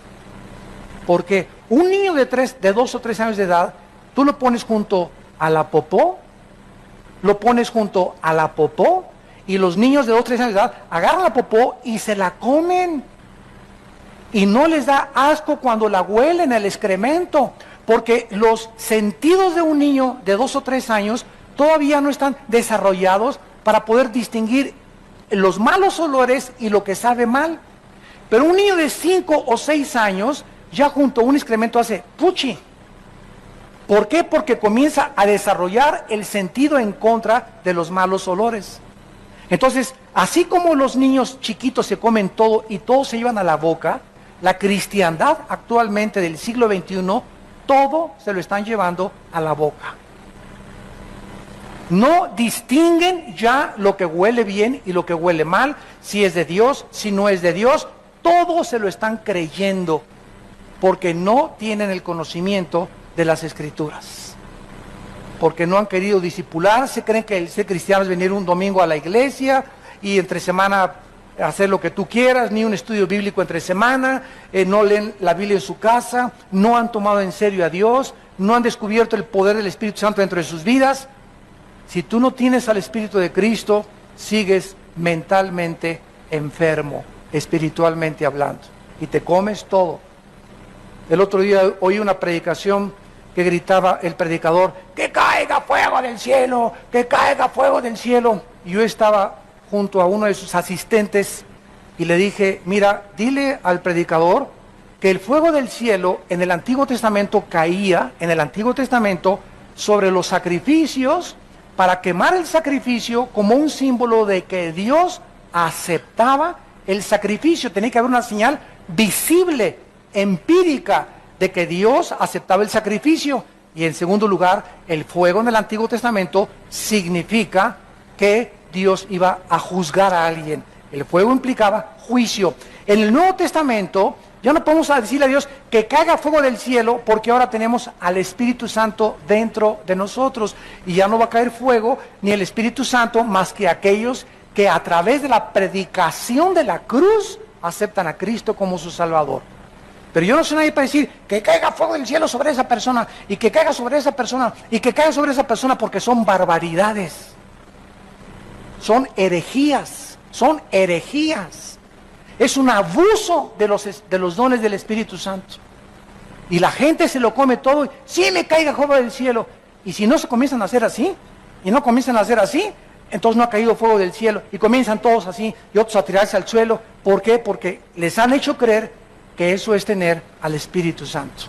Speaker 2: Porque un niño de 2 o 3 años de edad, tú lo pones junto a la popó, y los niños de 2 o 3 años de edad agarran la popó y se la comen. Y no les da asco cuando la huelen, el excremento, porque los sentidos de un niño de 2 o 3 años todavía no están desarrollados para poder distinguir los malos olores y lo que sabe mal. Pero un niño de 5 o 6 años ya junto a un excremento hace puchi. ¿Por qué? Porque comienza a desarrollar el sentido en contra de los malos olores. Entonces, así como los niños chiquitos se comen todo y todo se llevan a la boca, la cristiandad actualmente del siglo XXI, todo se lo están llevando a la boca. No distinguen ya lo que huele bien y lo que huele mal, si es de Dios, si no es de Dios, todo se lo están creyendo, porque no tienen el conocimiento de las Escrituras. Porque no han querido discipularse, creen que el ser cristiano es venir un domingo a la iglesia y entre semana hacer lo que tú quieras, ni un estudio bíblico entre semana, no leen la Biblia en su casa, no han tomado en serio a Dios, no han descubierto el poder del Espíritu Santo dentro de sus vidas. Si tú no tienes al Espíritu de Cristo, sigues mentalmente enfermo, espiritualmente hablando, y te comes todo. El otro día oí una predicación que gritaba el predicador: ¡que caiga fuego del cielo! ¡Que caiga fuego del cielo! Y yo estaba junto a uno de sus asistentes y le dije: mira, dile al predicador que el fuego del cielo en el Antiguo Testamento caía, en el Antiguo Testamento, sobre los sacrificios, para quemar el sacrificio como un símbolo de que Dios aceptaba el sacrificio. Tenía que haber una señal visible, empírica, de que Dios aceptaba el sacrificio. Y en segundo lugar, el fuego en el Antiguo Testamento significa que Dios iba a juzgar a alguien. El fuego implicaba juicio. En el Nuevo Testamento ya no podemos decirle a Dios que caiga fuego del cielo, porque ahora tenemos al Espíritu Santo dentro de nosotros, y ya no va a caer fuego ni el Espíritu Santo más que aquellos que a través de la predicación de la cruz aceptan a Cristo como su Salvador. Pero yo no soy nadie para decir que caiga fuego del cielo sobre esa persona, y que caiga sobre esa persona, y que caiga sobre esa persona, porque son barbaridades, son herejías, son herejías. Es un abuso de los dones del Espíritu Santo. Y la gente se lo come todo. Sí, me caiga fuego del cielo. Y si no se comienzan a hacer así, y no comienzan a hacer así, entonces no ha caído fuego del cielo. Y comienzan todos así, y otros a tirarse al suelo. ¿Por qué? Porque les han hecho creer que eso es tener al Espíritu Santo.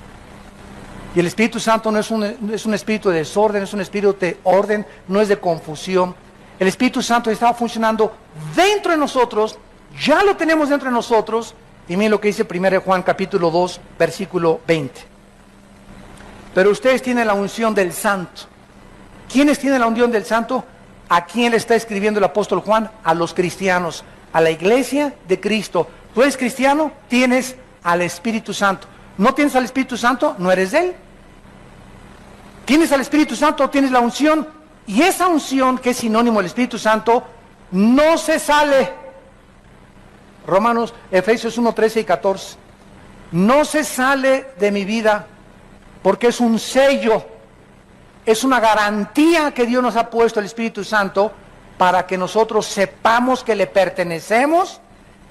Speaker 2: Y el Espíritu Santo no es un espíritu de desorden, es un espíritu de orden, no es de confusión. El Espíritu Santo estaba funcionando dentro de nosotros. Ya lo tenemos dentro de nosotros. Y miren lo que dice 1 Juan capítulo 2, versículo 20. Pero ustedes tienen la unción del Santo. ¿Quiénes tienen la unción del Santo? ¿A quién le está escribiendo el apóstol Juan? A los cristianos, a la iglesia de Cristo. Tú eres cristiano, tienes al Espíritu Santo. ¿No tienes al Espíritu Santo? No eres de Él. ¿Tienes al Espíritu Santo? Tienes la unción. Y esa unción, que es sinónimo del Espíritu Santo, no se sale. Efesios 1, 13 y 14. No se sale de mi vida, porque es un sello, es una garantía que Dios nos ha puesto, el Espíritu Santo, para que nosotros sepamos que le pertenecemos,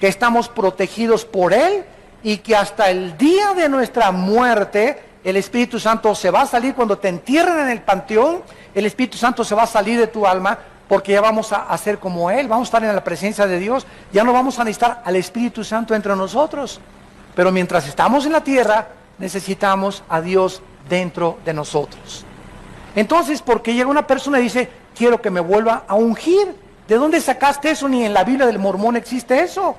Speaker 2: que estamos protegidos por Él, y que hasta el día de nuestra muerte el Espíritu Santo se va a salir. Cuando te entierren en el panteón, el Espíritu Santo se va a salir de tu alma, porque ya vamos a ser como Él, vamos a estar en la presencia de Dios, ya no vamos a necesitar al Espíritu Santo entre nosotros. Pero mientras estamos en la tierra, necesitamos a Dios dentro de nosotros. Entonces, porque llega una persona y dice: quiero que me vuelva a ungir. ¿De dónde sacaste eso? Ni en la Biblia del Mormón existe eso.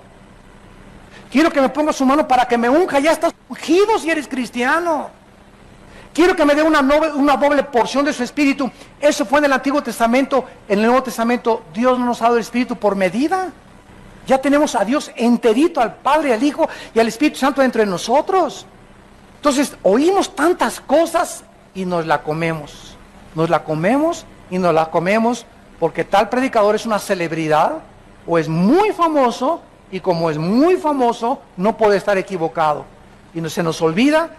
Speaker 2: Quiero que me ponga su mano para que me unja. Ya estás ungido si eres cristiano. Quiero que me dé una doble porción de su Espíritu. Eso fue en el Antiguo Testamento. En el Nuevo Testamento Dios no nos ha dado el Espíritu por medida. Ya tenemos a Dios enterito, al Padre, al Hijo y al Espíritu Santo entre nosotros. Entonces oímos tantas cosas y nos la comemos. Nos la comemos y nos la comemos porque tal predicador es una celebridad o es muy famoso, y como es muy famoso no puede estar equivocado. Y se nos olvida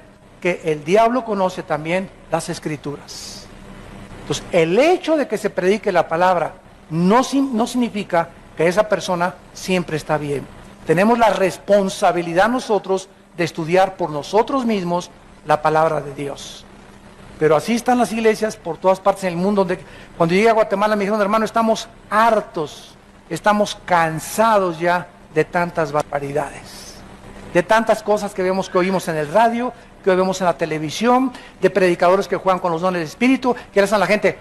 Speaker 2: que el diablo conoce también las Escrituras. Entonces, el hecho de que se predique la palabra no significa que esa persona siempre está bien. Tenemos la responsabilidad nosotros de estudiar por nosotros mismos la palabra de Dios. Pero así están las iglesias por todas partes en el mundo. Cuando llegué a Guatemala me dijeron: hermano, estamos hartos, estamos cansados ya de tantas barbaridades, de tantas cosas que vemos, que oímos en el radio, que vemos en la televisión, de predicadores que juegan con los dones del Espíritu, que le hacen a la gente: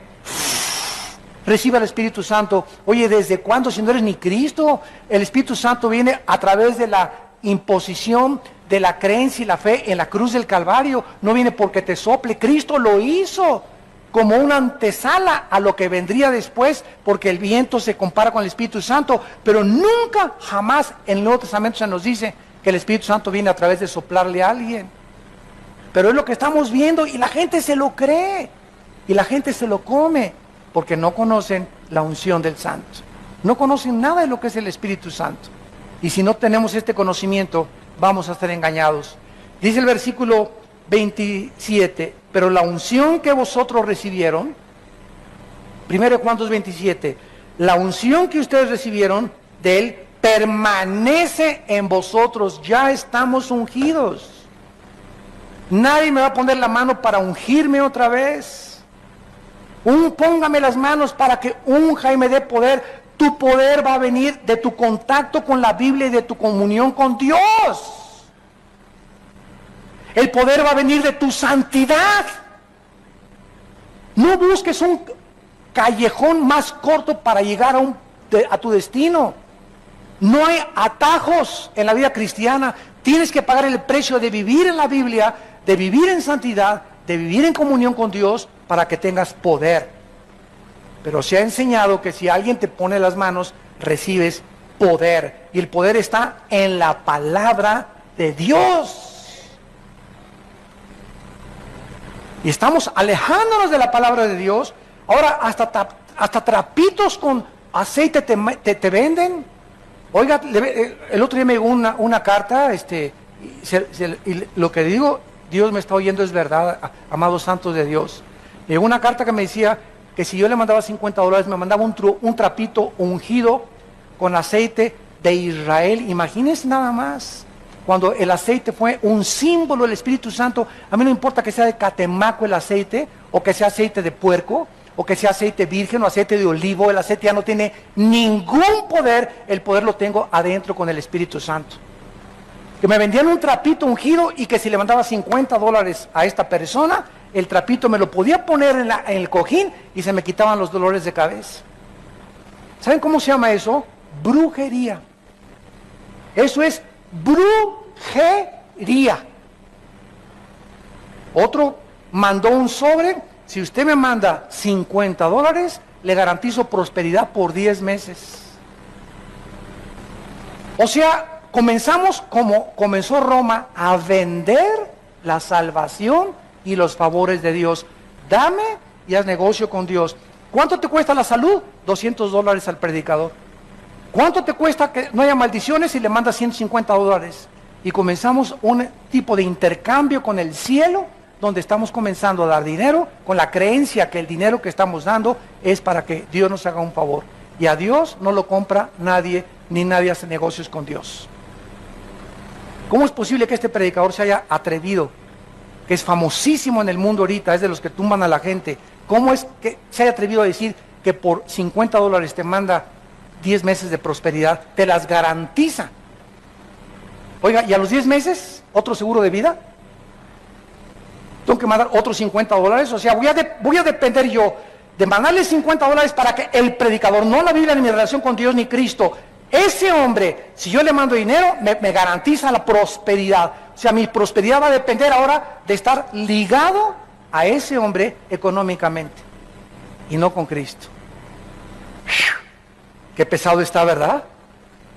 Speaker 2: reciba el Espíritu Santo. Oye, ¿desde cuándo, si no eres ni Cristo? El Espíritu Santo viene a través de la imposición de la creencia y la fe en la cruz del Calvario. No viene porque te sople. Cristo lo hizo como una antesala a lo que vendría después, porque el viento se compara con el Espíritu Santo, pero nunca, jamás en el Nuevo Testamento se nos dice que el Espíritu Santo viene a través de soplarle a alguien. Pero es lo que estamos viendo, y la gente se lo cree, y la gente se lo come, porque no conocen la unción del Santo. No conocen nada de lo que es el Espíritu Santo. Y si no tenemos este conocimiento, vamos a estar engañados. Dice el versículo 27, pero la unción que vosotros recibieron 1 Juan 2:27, la unción que ustedes recibieron de Él permanece en vosotros, ya estamos ungidos. Nadie me va a poner la mano para ungirme otra vez. Póngame las manos para que unja y me dé poder. Tu poder va a venir de tu contacto con la Biblia y de tu comunión con Dios. El poder va a venir de tu santidad. No busques un callejón más corto para llegar a tu destino. No hay atajos en la vida cristiana. Tienes que pagar el precio de vivir en la Biblia, de vivir en santidad, de vivir en comunión con Dios para que tengas poder. Pero se ha enseñado que si alguien te pone las manos, recibes poder. Y el poder está en la palabra de Dios. Y estamos alejándonos de la palabra de Dios. Ahora hasta trapitos con aceite te venden. Oiga, el otro día me llegó una carta, y lo que digo, Dios me está oyendo, es verdad, amados santos de Dios. Me llegó una carta que me decía que si yo le mandaba $50, me mandaba un trapito ungido con aceite de Israel. Imagínense nada más, cuando el aceite fue un símbolo del Espíritu Santo. A mí no importa que sea de catemaco el aceite, o que sea aceite de puerco, o que sea aceite virgen o aceite de olivo. El aceite ya no tiene ningún poder, el poder lo tengo adentro con el Espíritu Santo. Que me vendían un trapito ungido y que si le mandaba $50 a esta persona, el trapito me lo podía poner en el cojín y se me quitaban los dolores de cabeza. ¿Saben cómo se llama eso? Brujería. Eso es brujería. Otro mandó un sobre. Si usted me manda $50, le garantizo prosperidad por 10 meses. O sea, comenzamos como comenzó Roma, a vender la salvación y los favores de Dios. Dame y haz negocio con Dios. ¿Cuánto te cuesta la salud? $200 al predicador. ¿Cuánto te cuesta que no haya maldiciones? Y le mandas $150. Y comenzamos un tipo de intercambio con el cielo, donde estamos comenzando a dar dinero con la creencia que el dinero que estamos dando es para que Dios nos haga un favor. Y a Dios no lo compra nadie, ni nadie hace negocios con Dios. ¿Cómo es posible que este predicador se haya atrevido, que es famosísimo en el mundo ahorita, es de los que tumban a la gente? ¿Cómo es que se haya atrevido a decir que por $50 te manda 10 meses de prosperidad? Te las garantiza. Oiga, ¿y a los 10 meses otro seguro de vida? Tengo que mandar otros $50, o sea, voy a depender yo de mandarle $50 para que el predicador, no la Biblia, ni mi relación con Dios, ni Cristo, ese hombre, si yo le mando dinero, me garantiza la prosperidad. O sea, mi prosperidad va a depender ahora de estar ligado a ese hombre económicamente, y no con Cristo. Qué pesado está, ¿verdad?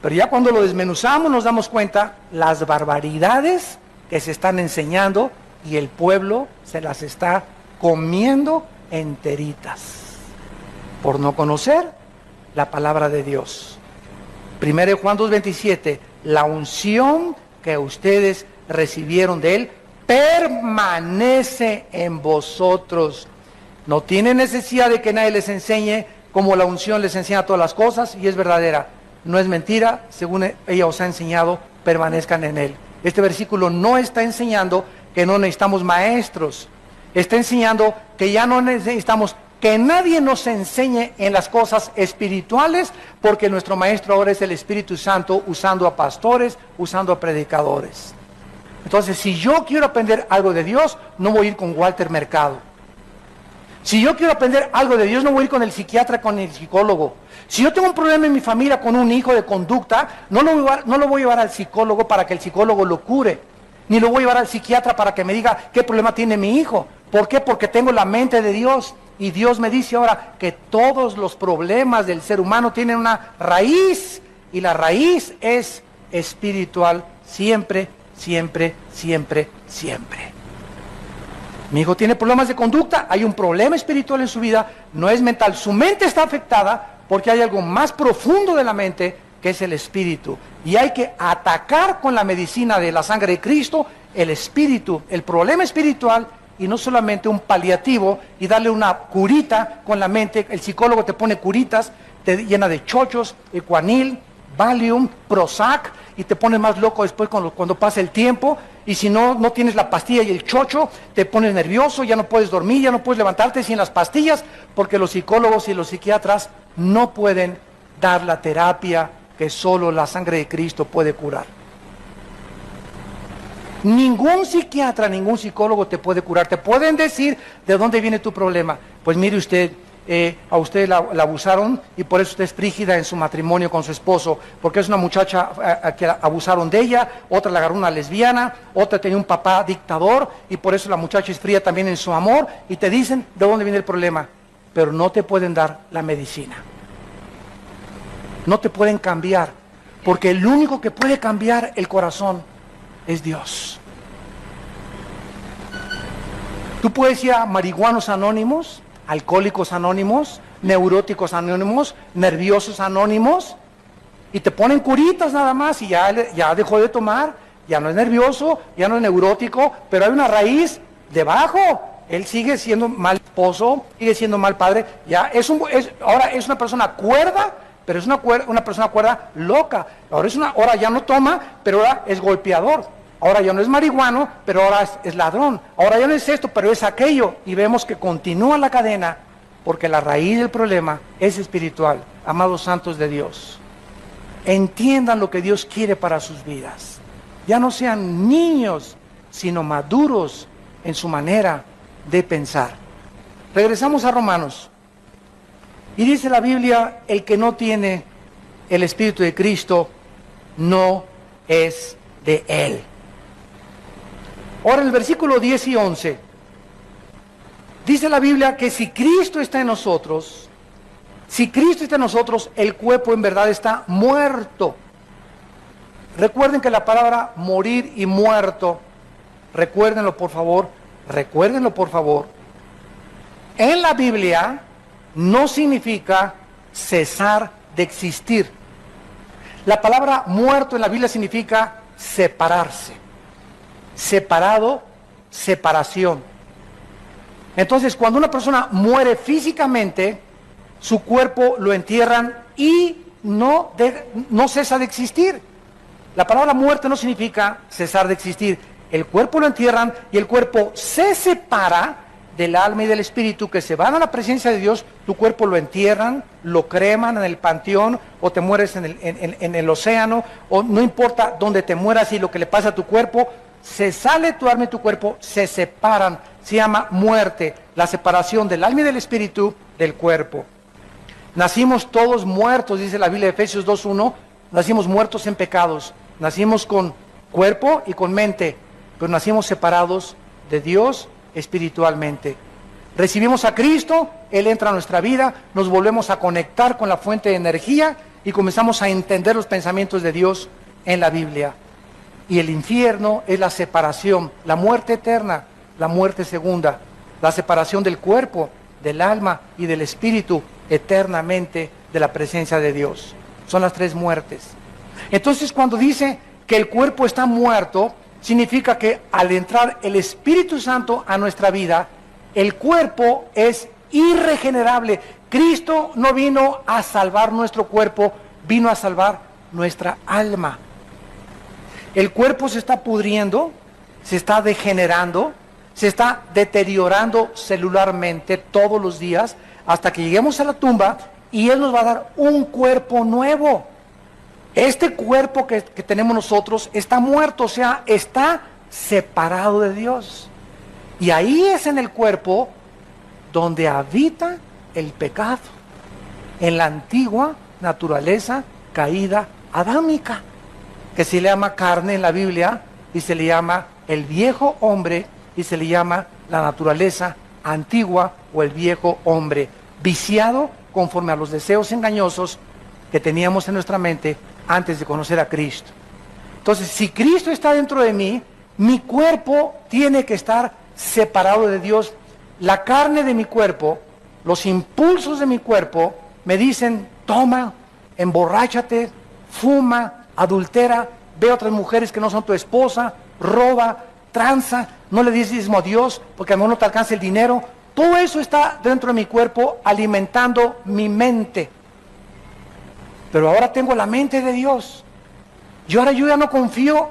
Speaker 2: Pero ya cuando lo desmenuzamos nos damos cuenta las barbaridades que se están enseñando, y el pueblo se las está comiendo enteritas por no conocer la palabra de Dios. 1 Juan 2:27, la unción que ustedes recibieron de Él permanece en vosotros. No tiene necesidad de que nadie les enseñe, como la unción les enseña todas las cosas, y es verdadera, no es mentira. Según ella os ha enseñado, permanezcan en Él. Este versículo no está enseñando que no necesitamos maestros. Está enseñando que ya no necesitamos que nadie nos enseñe en las cosas espirituales, porque nuestro maestro ahora es el Espíritu Santo, usando a pastores, usando a predicadores. Entonces, si yo quiero aprender algo de Dios, no voy a ir con Walter Mercado. Si yo quiero aprender algo de Dios, no voy a ir con el psiquiatra, con el psicólogo. Si yo tengo un problema en mi familia con un hijo de conducta, no lo voy a llevar al psicólogo para que el psicólogo lo cure, ni lo voy a llevar al psiquiatra para que me diga qué problema tiene mi hijo. ¿Por qué? Porque tengo la mente de Dios, y Dios me dice ahora que todos los problemas del ser humano tienen una raíz, y la raíz es espiritual, siempre, siempre, siempre, siempre. Mi hijo tiene problemas de conducta, hay un problema espiritual en su vida, no es mental, su mente está afectada porque hay algo más profundo de la mente, que es el espíritu, y hay que atacar con la medicina de la sangre de Cristo el espíritu, el problema espiritual, y no solamente un paliativo y darle una curita con la mente. El psicólogo te pone curitas, te llena de chochos, Equanil, Valium, Prozac, y te pones más loco después cuando pasa el tiempo. Y si no tienes la pastilla y el chocho, te pones nervioso, ya no puedes dormir, ya no puedes levantarte sin las pastillas, porque los psicólogos y los psiquiatras no pueden dar la terapia que solo la sangre de Cristo puede curar. Ningún psiquiatra, ningún psicólogo te puede curar. Te pueden decir de dónde viene tu problema. Pues mire usted, a usted la abusaron y por eso usted es frígida en su matrimonio con su esposo, porque es una muchacha que abusaron de ella, otra la agarró una lesbiana, otra tenía un papá dictador y por eso la muchacha es fría también en su amor, y te dicen de dónde viene el problema, pero no te pueden dar la medicina. No te pueden cambiar, porque el único que puede cambiar el corazón es Dios. Tú puedes ir a marihuanos anónimos, alcohólicos anónimos, neuróticos anónimos, nerviosos anónimos, y te ponen curitas nada más y ya dejó de tomar, ya no es nervioso, ya no es neurótico, pero hay una raíz debajo. Él sigue siendo mal esposo, sigue siendo mal padre, ahora es una persona cuerda, pero es una persona cuerda loca. Ahora ya no toma, pero ahora es golpeador. Ahora ya no es marihuano, pero ahora es ladrón. Ahora ya no es esto, pero es aquello. Y vemos que continúa la cadena, porque la raíz del problema es espiritual. Amados santos de Dios, entiendan lo que Dios quiere para sus vidas. Ya no sean niños, sino maduros en su manera de pensar. Regresamos a Romanos. Y dice la Biblia, el que no tiene el Espíritu de Cristo no es de Él. Ahora en el versículo 10 y 11, dice la Biblia que si Cristo está en nosotros, el cuerpo en verdad está muerto. Recuerden que la palabra morir y muerto, recuérdenlo por favor, en la Biblia no significa cesar de existir. La palabra muerto en la Biblia significa separarse. Separado, separación. Entonces, cuando una persona muere físicamente, su cuerpo lo entierran y no cesa de existir. La palabra muerte no significa cesar de existir. El cuerpo lo entierran y el cuerpo se separa del alma y del espíritu, que se van a la presencia de Dios. Tu cuerpo lo entierran, lo creman en el panteón, o te mueres en el océano, o no importa dónde te mueras y lo que le pasa a tu cuerpo, se sale tu alma y tu cuerpo, se separan. Se llama muerte, la separación del alma y del espíritu del cuerpo. Nacimos todos muertos, dice la Biblia de Efesios 2:1, nacimos muertos en pecados, nacimos con cuerpo y con mente, pero nacimos separados de Dios espiritualmente. Recibimos a Cristo, Él entra a nuestra vida, nos volvemos a conectar con la fuente de energía y comenzamos a entender los pensamientos de Dios en la Biblia. Y el infierno es la separación, la muerte eterna, la muerte segunda, la separación del cuerpo, del alma y del espíritu eternamente de la presencia de Dios. Son las tres muertes. Entonces, cuando dice que el cuerpo está muerto, significa que al entrar el Espíritu Santo a nuestra vida, el cuerpo es irregenerable. Cristo no vino a salvar nuestro cuerpo, vino a salvar nuestra alma. El cuerpo se está pudriendo, se está degenerando, se está deteriorando celularmente todos los días hasta que lleguemos a la tumba y Él nos va a dar un cuerpo nuevo. Este cuerpo que tenemos nosotros está muerto, o sea, está separado de Dios. Y ahí es en el cuerpo donde habita el pecado, en la antigua naturaleza caída adámica, que se le llama carne en la Biblia, y se le llama el viejo hombre, y se le llama la naturaleza antigua o el viejo hombre, viciado conforme a los deseos engañosos que teníamos en nuestra mente antes de conocer a Cristo. Entonces, si Cristo está dentro de mí, mi cuerpo tiene que estar separado de Dios. La carne de mi cuerpo, los impulsos de mi cuerpo me dicen: toma, emborráchate, fuma, adultera, ve a otras mujeres que no son tu esposa, roba, tranza, no le des diezmo a Dios porque a lo mejor no te alcanza el dinero. Todo eso está dentro de mi cuerpo alimentando mi mente. Pero ahora tengo la mente de Dios. Yo ya no confío,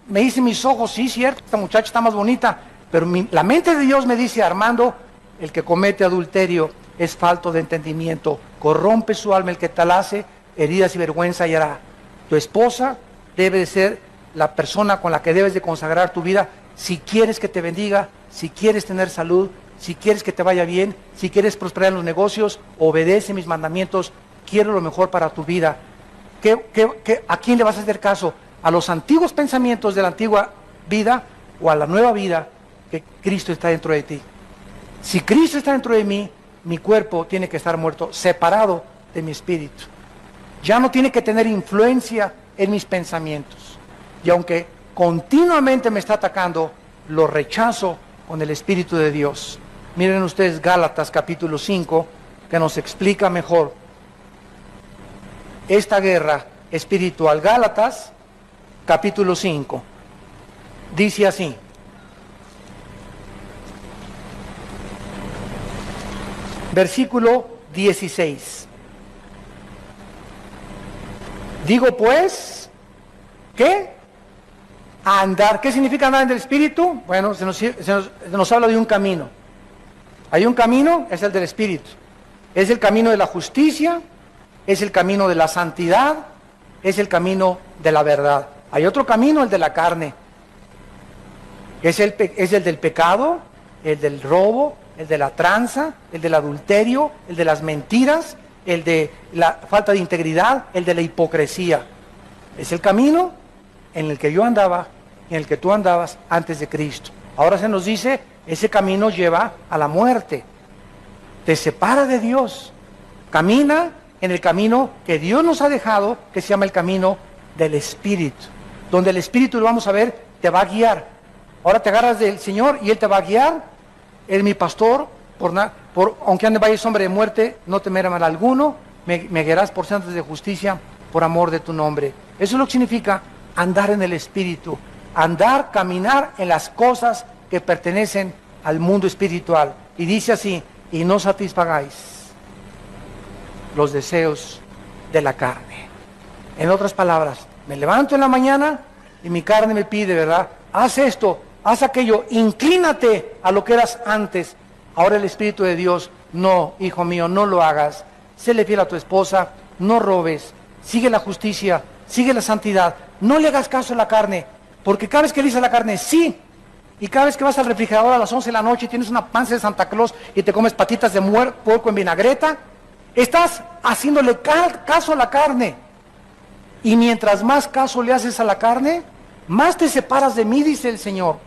Speaker 2: me dicen mis ojos, sí, cierto, esta muchacha está más bonita, pero la mente de Dios me dice, Armando, el que comete adulterio es falto de entendimiento, corrompe su alma el que tal hace, heridas y vergüenza hallará. Tu esposa debe de ser la persona con la que debes de consagrar tu vida, si quieres que te bendiga, si quieres tener salud, si quieres que te vaya bien, si quieres prosperar en los negocios, obedece mis mandamientos, quiero lo mejor para tu vida. ¿A quién le vas a hacer caso? ¿A los antiguos pensamientos de la antigua vida o a la nueva vida que Cristo está dentro de ti? Si Cristo está dentro de mí, mi cuerpo tiene que estar muerto, separado de mi espíritu. Ya no tiene que tener influencia en mis pensamientos. Y aunque continuamente me está atacando, lo rechazo con el Espíritu de Dios. Miren ustedes Gálatas capítulo 5, que nos explica mejor esta guerra espiritual. Gálatas capítulo 5 dice así: versículo 16. Digo pues, ¿qué? Andar. ¿Qué significa andar en el Espíritu? Bueno, se nos habla de un camino. Hay un camino, es el del Espíritu. Es el camino de la justicia, es el camino de la santidad, es el camino de la verdad. Hay otro camino, el de la carne. Es el del pecado, el del robo, el de la tranza, el del adulterio, el de las mentiras, el de la falta de integridad, el de la hipocresía. Es el camino en el que yo andaba, en el que tú andabas antes de Cristo. Ahora se nos dice, ese camino lleva a la muerte. Te separa de Dios. Camina en el camino que Dios nos ha dejado, que se llama el camino del Espíritu. Donde el Espíritu, lo vamos a ver, te va a guiar. Ahora te agarras del Señor y Él te va a guiar. Él es mi pastor, aunque ande valle sombra de muerte, no temeré mal alguno, me guiarás por sendas de justicia, por amor de tu nombre. Eso es lo que significa andar en el Espíritu, caminar en las cosas que pertenecen al mundo espiritual. Y dice así, y no satisfagáis los deseos de la carne. En otras palabras, me levanto en la mañana y mi carne me pide, ¿verdad? Haz esto, haz aquello, inclínate a lo que eras antes. Ahora el Espíritu de Dios, no, hijo mío, no lo hagas. Séle fiel a tu esposa, no robes, sigue la justicia, sigue la santidad, no le hagas caso a la carne, porque cada vez que le dices a la carne, sí, y cada vez que vas al refrigerador a las 11 de la noche y tienes una panza de Santa Claus y te comes patitas de puerco en vinagreta, estás haciéndole caso a la carne. Y mientras más caso le haces a la carne, más te separas de mí, dice el Señor,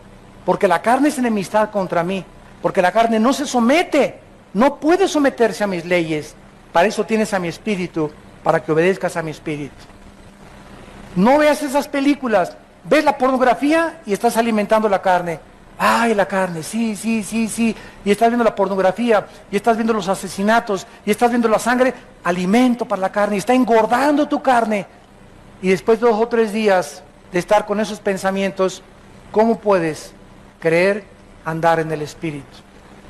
Speaker 2: porque la carne es enemistad contra mí, porque la carne no se somete, no puede someterse a mis leyes. Para eso tienes a mi espíritu, para que obedezcas a mi espíritu. No veas esas películas, ves la pornografía y estás alimentando la carne. Ay, la carne, sí, y estás viendo la pornografía, y estás viendo los asesinatos, y estás viendo la sangre, alimento para la carne, y está engordando tu carne. Y después de 2 o 3 días de estar con esos pensamientos, ¿cómo puedes creer andar en el Espíritu?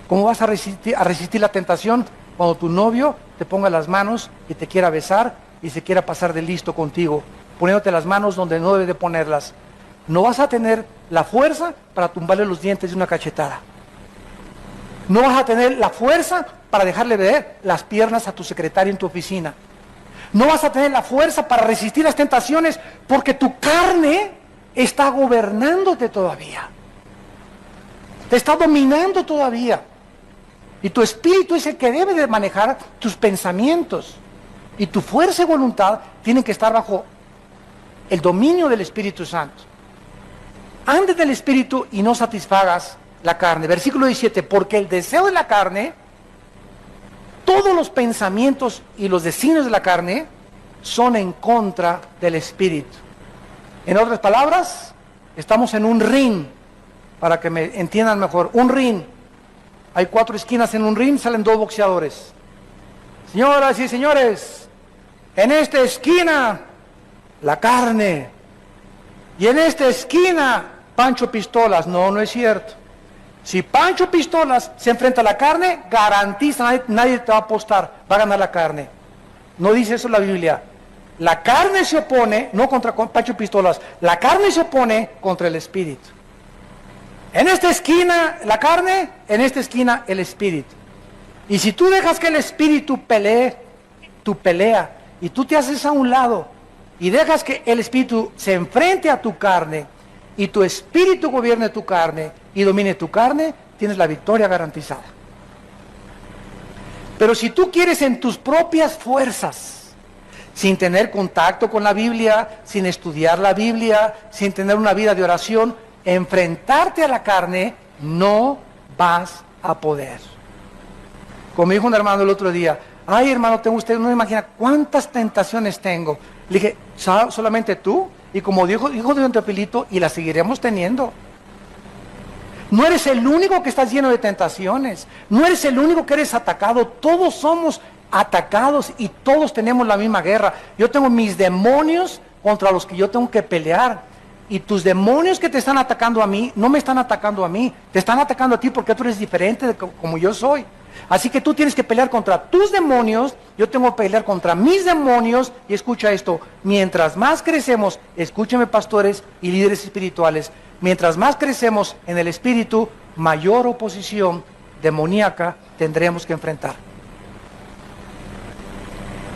Speaker 2: ¿Cómo vas a resistir la tentación cuando tu novio te ponga las manos y te quiera besar y se quiera pasar de listo contigo, poniéndote las manos donde no debe de ponerlas? No vas a tener la fuerza para tumbarle los dientes de una cachetada. No vas a tener la fuerza para dejarle ver las piernas a tu secretario en tu oficina. No vas a tener la fuerza para resistir las tentaciones porque tu carne está gobernándote todavía. Te está dominando todavía. Y tu espíritu es el que debe de manejar tus pensamientos. Y tu fuerza y voluntad tienen que estar bajo el dominio del Espíritu Santo. Andes del Espíritu y no satisfagas la carne. Versículo 17, porque el deseo de la carne, todos los pensamientos y los designios de la carne son en contra del Espíritu. En otras palabras, estamos en un ring, para que me entiendan mejor, un ring. Hay 4 esquinas en un ring, salen 2 boxeadores. Señoras y señores, en esta esquina, la carne, y en esta esquina, Pancho Pistolas. No, no es cierto. Si Pancho Pistolas se enfrenta a la carne, garantiza, nadie te va a apostar, va a ganar la carne. No dice eso la Biblia. La carne se opone, no contra Pancho Pistolas, la carne se opone contra el espíritu. En esta esquina la carne, en esta esquina el espíritu. Y si tú dejas que el espíritu pelee, tu pelea, y tú te haces a un lado, y dejas que el espíritu se enfrente a tu carne, y tu espíritu gobierne tu carne, y domine tu carne, tienes la victoria garantizada. Pero si tú quieres en tus propias fuerzas, sin tener contacto con la Biblia, sin estudiar la Biblia, sin tener una vida de oración, enfrentarte a la carne, no vas a poder. Como dijo un hermano el otro día, ay hermano, usted no imagina cuántas tentaciones tengo. Le dije, solamente tú, y como dijo don Teofilito, y las seguiremos teniendo. No eres el único que estás lleno de tentaciones, no eres el único que eres atacado, todos somos atacados y todos tenemos la misma guerra. Yo tengo mis demonios contra los que yo tengo que pelear, y tus demonios que te están atacando a mí, no me están atacando a mí, te están atacando a ti porque tú eres diferente de como yo soy. Así que tú tienes que pelear contra tus demonios, yo tengo que pelear contra mis demonios. Y escucha esto, mientras más crecemos, escúcheme pastores y líderes espirituales, mientras más crecemos en el espíritu, mayor oposición demoníaca tendremos que enfrentar.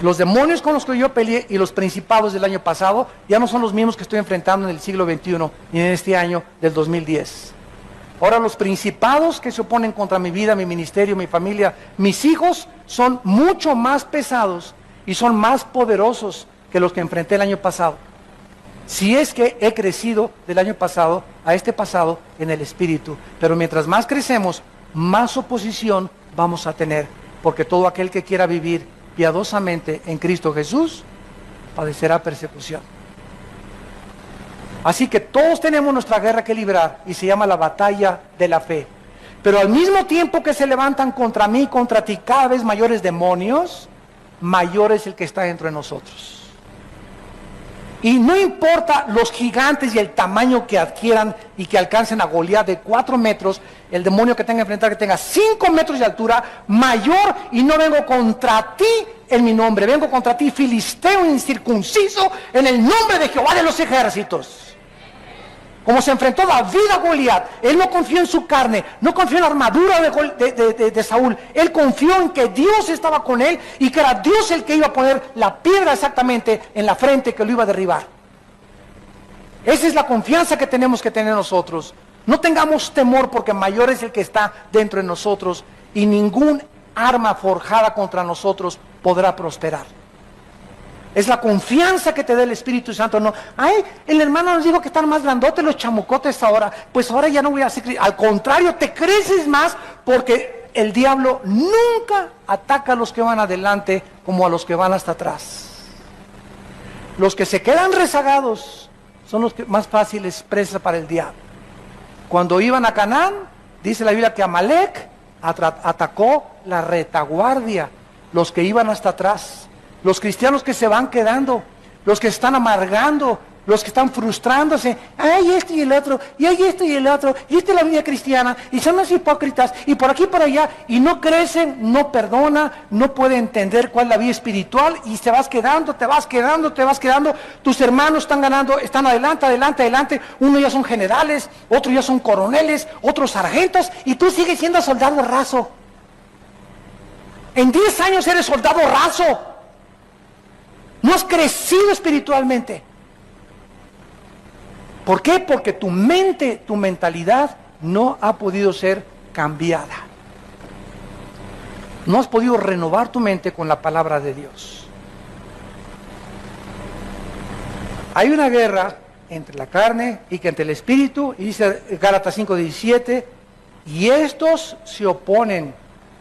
Speaker 2: Los demonios con los que yo peleé y los principados del año pasado ya no son los mismos que estoy enfrentando en el siglo XXI y en este año del 2010. Ahora los principados que se oponen contra mi vida, mi ministerio, mi familia, mis hijos, son mucho más pesados y son más poderosos que los que enfrenté el año pasado. Si es que he crecido del año pasado a este pasado en el espíritu. Pero mientras más crecemos, más oposición vamos a tener. Porque todo aquel que quiera vivir piadosamente en Cristo Jesús, padecerá persecución. Así que todos tenemos nuestra guerra que librar y se llama la batalla de la fe. Pero al mismo tiempo que se levantan contra mí, contra ti, cada vez mayores demonios, mayor es el que está dentro de nosotros. Y no importa los gigantes y el tamaño que adquieran y que alcancen a Goliat de 4 metros, el demonio que tenga que enfrentar que tenga 5 metros de altura, mayor, y no vengo contra ti en mi nombre, vengo contra ti, filisteo incircunciso, en el nombre de Jehová de los ejércitos. Como se enfrentó David a Goliat, él no confió en su carne, no confió en la armadura de Saúl, él confió en que Dios estaba con él y que era Dios el que iba a poner la piedra exactamente en la frente que lo iba a derribar. Esa es la confianza que tenemos que tener nosotros. No tengamos temor porque mayor es el que está dentro de nosotros y ningún arma forjada contra nosotros podrá prosperar. Es la confianza que te da el Espíritu Santo. No, ay, el hermano nos dijo que están más grandotes los chamucotes ahora. Pues ahora ya no voy a hacer. Al contrario, te creces más porque el diablo nunca ataca a los que van adelante como a los que van hasta atrás. Los que se quedan rezagados son los que más fáciles presa para el diablo. Cuando iban a Canaán, dice la Biblia que Amalek atacó la retaguardia, los que iban hasta atrás. Los cristianos que se van quedando, los que están amargando, los que están frustrándose, ay esto y el otro, y hay esto y el otro, y esta es la vida cristiana, y son los hipócritas, y por aquí y por allá, y no crecen, no perdona, no puede entender cuál es la vida espiritual, y te vas quedando, tus hermanos están ganando, están adelante, unos ya son generales, otros ya son coroneles, otros sargentos, y tú sigues siendo soldado raso. En 10 años eres soldado raso. No has crecido espiritualmente. ¿Por qué? Porque tu mente, tu mentalidad no ha podido ser cambiada. No has podido renovar tu mente con la palabra de Dios. Hay una guerra entre la carne y que entre el espíritu, y dice Gálatas 5:17, y estos se oponen.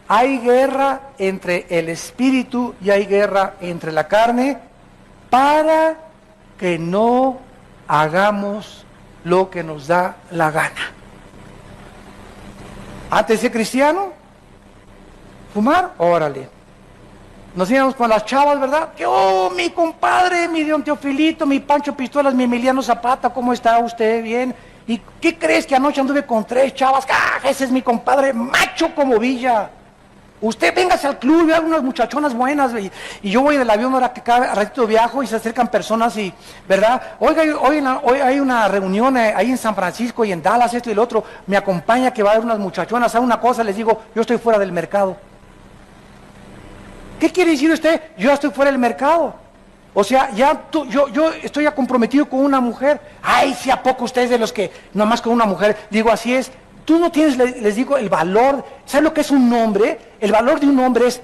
Speaker 2: Hay guerra entre el espíritu y hay guerra entre la carne, para que no hagamos lo que nos da la gana. Antes de ser cristiano, fumar, órale. Nos íbamos con las chavas, ¿verdad? Que, oh, mi compadre, mi don Teofilito, mi Pancho Pistolas, mi Emiliano Zapata, ¿cómo está usted? Bien. ¿Y qué crees que anoche anduve con 3 chavas? ¡Ah, ese es mi compadre, macho como Villa! Usted véngase al club, vea unas muchachonas buenas, y yo voy del avión ahora que cada ratito viajo y se acercan personas y, ¿verdad? Oiga, hoy hay una reunión ahí en San Francisco y en Dallas, esto y lo otro, me acompaña que va a haber unas muchachonas, ¿sabe una cosa? Les digo, yo estoy fuera del mercado. ¿Qué quiere decir usted? Yo ya estoy fuera del mercado. O sea, yo estoy ya comprometido con una mujer. Ay, si a poco ustedes de los que nomás con una mujer, digo, así es. Tú no tienes, les digo, el valor. ¿Sabes lo que es un hombre? El valor de un hombre es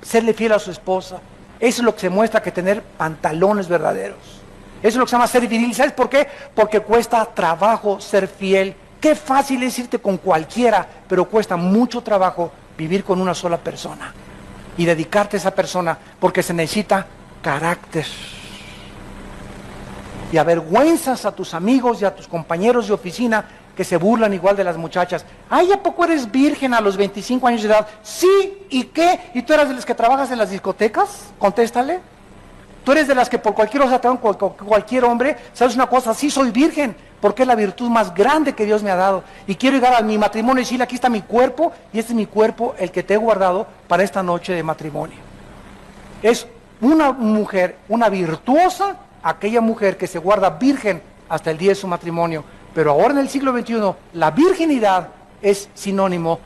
Speaker 2: serle fiel a su esposa. Eso es lo que se muestra que tener pantalones verdaderos. Eso es lo que se llama ser viril. ¿Sabes por qué? Porque cuesta trabajo ser fiel. Qué fácil es irte con cualquiera, pero cuesta mucho trabajo vivir con una sola persona y dedicarte a esa persona, porque se necesita carácter. Y avergüenzas a tus amigos y a tus compañeros de oficina que se burlan igual de las muchachas. Ay, ¿a poco eres virgen a los 25 años de edad? Sí, ¿y qué? ¿Y tú eres de las que trabajas en las discotecas? Contéstale. Tú eres de las que por cualquier cosa te dan con cualquier hombre. ¿Sabes una cosa? Sí, soy virgen, porque es la virtud más grande que Dios me ha dado. Y quiero llegar a mi matrimonio y decirle, aquí está mi cuerpo, y este es mi cuerpo, el que te he guardado para esta noche de matrimonio. Es una mujer, una virtuosa, aquella mujer que se guarda virgen hasta el día de su matrimonio. Pero ahora en el siglo XXI, la virginidad es sinónimo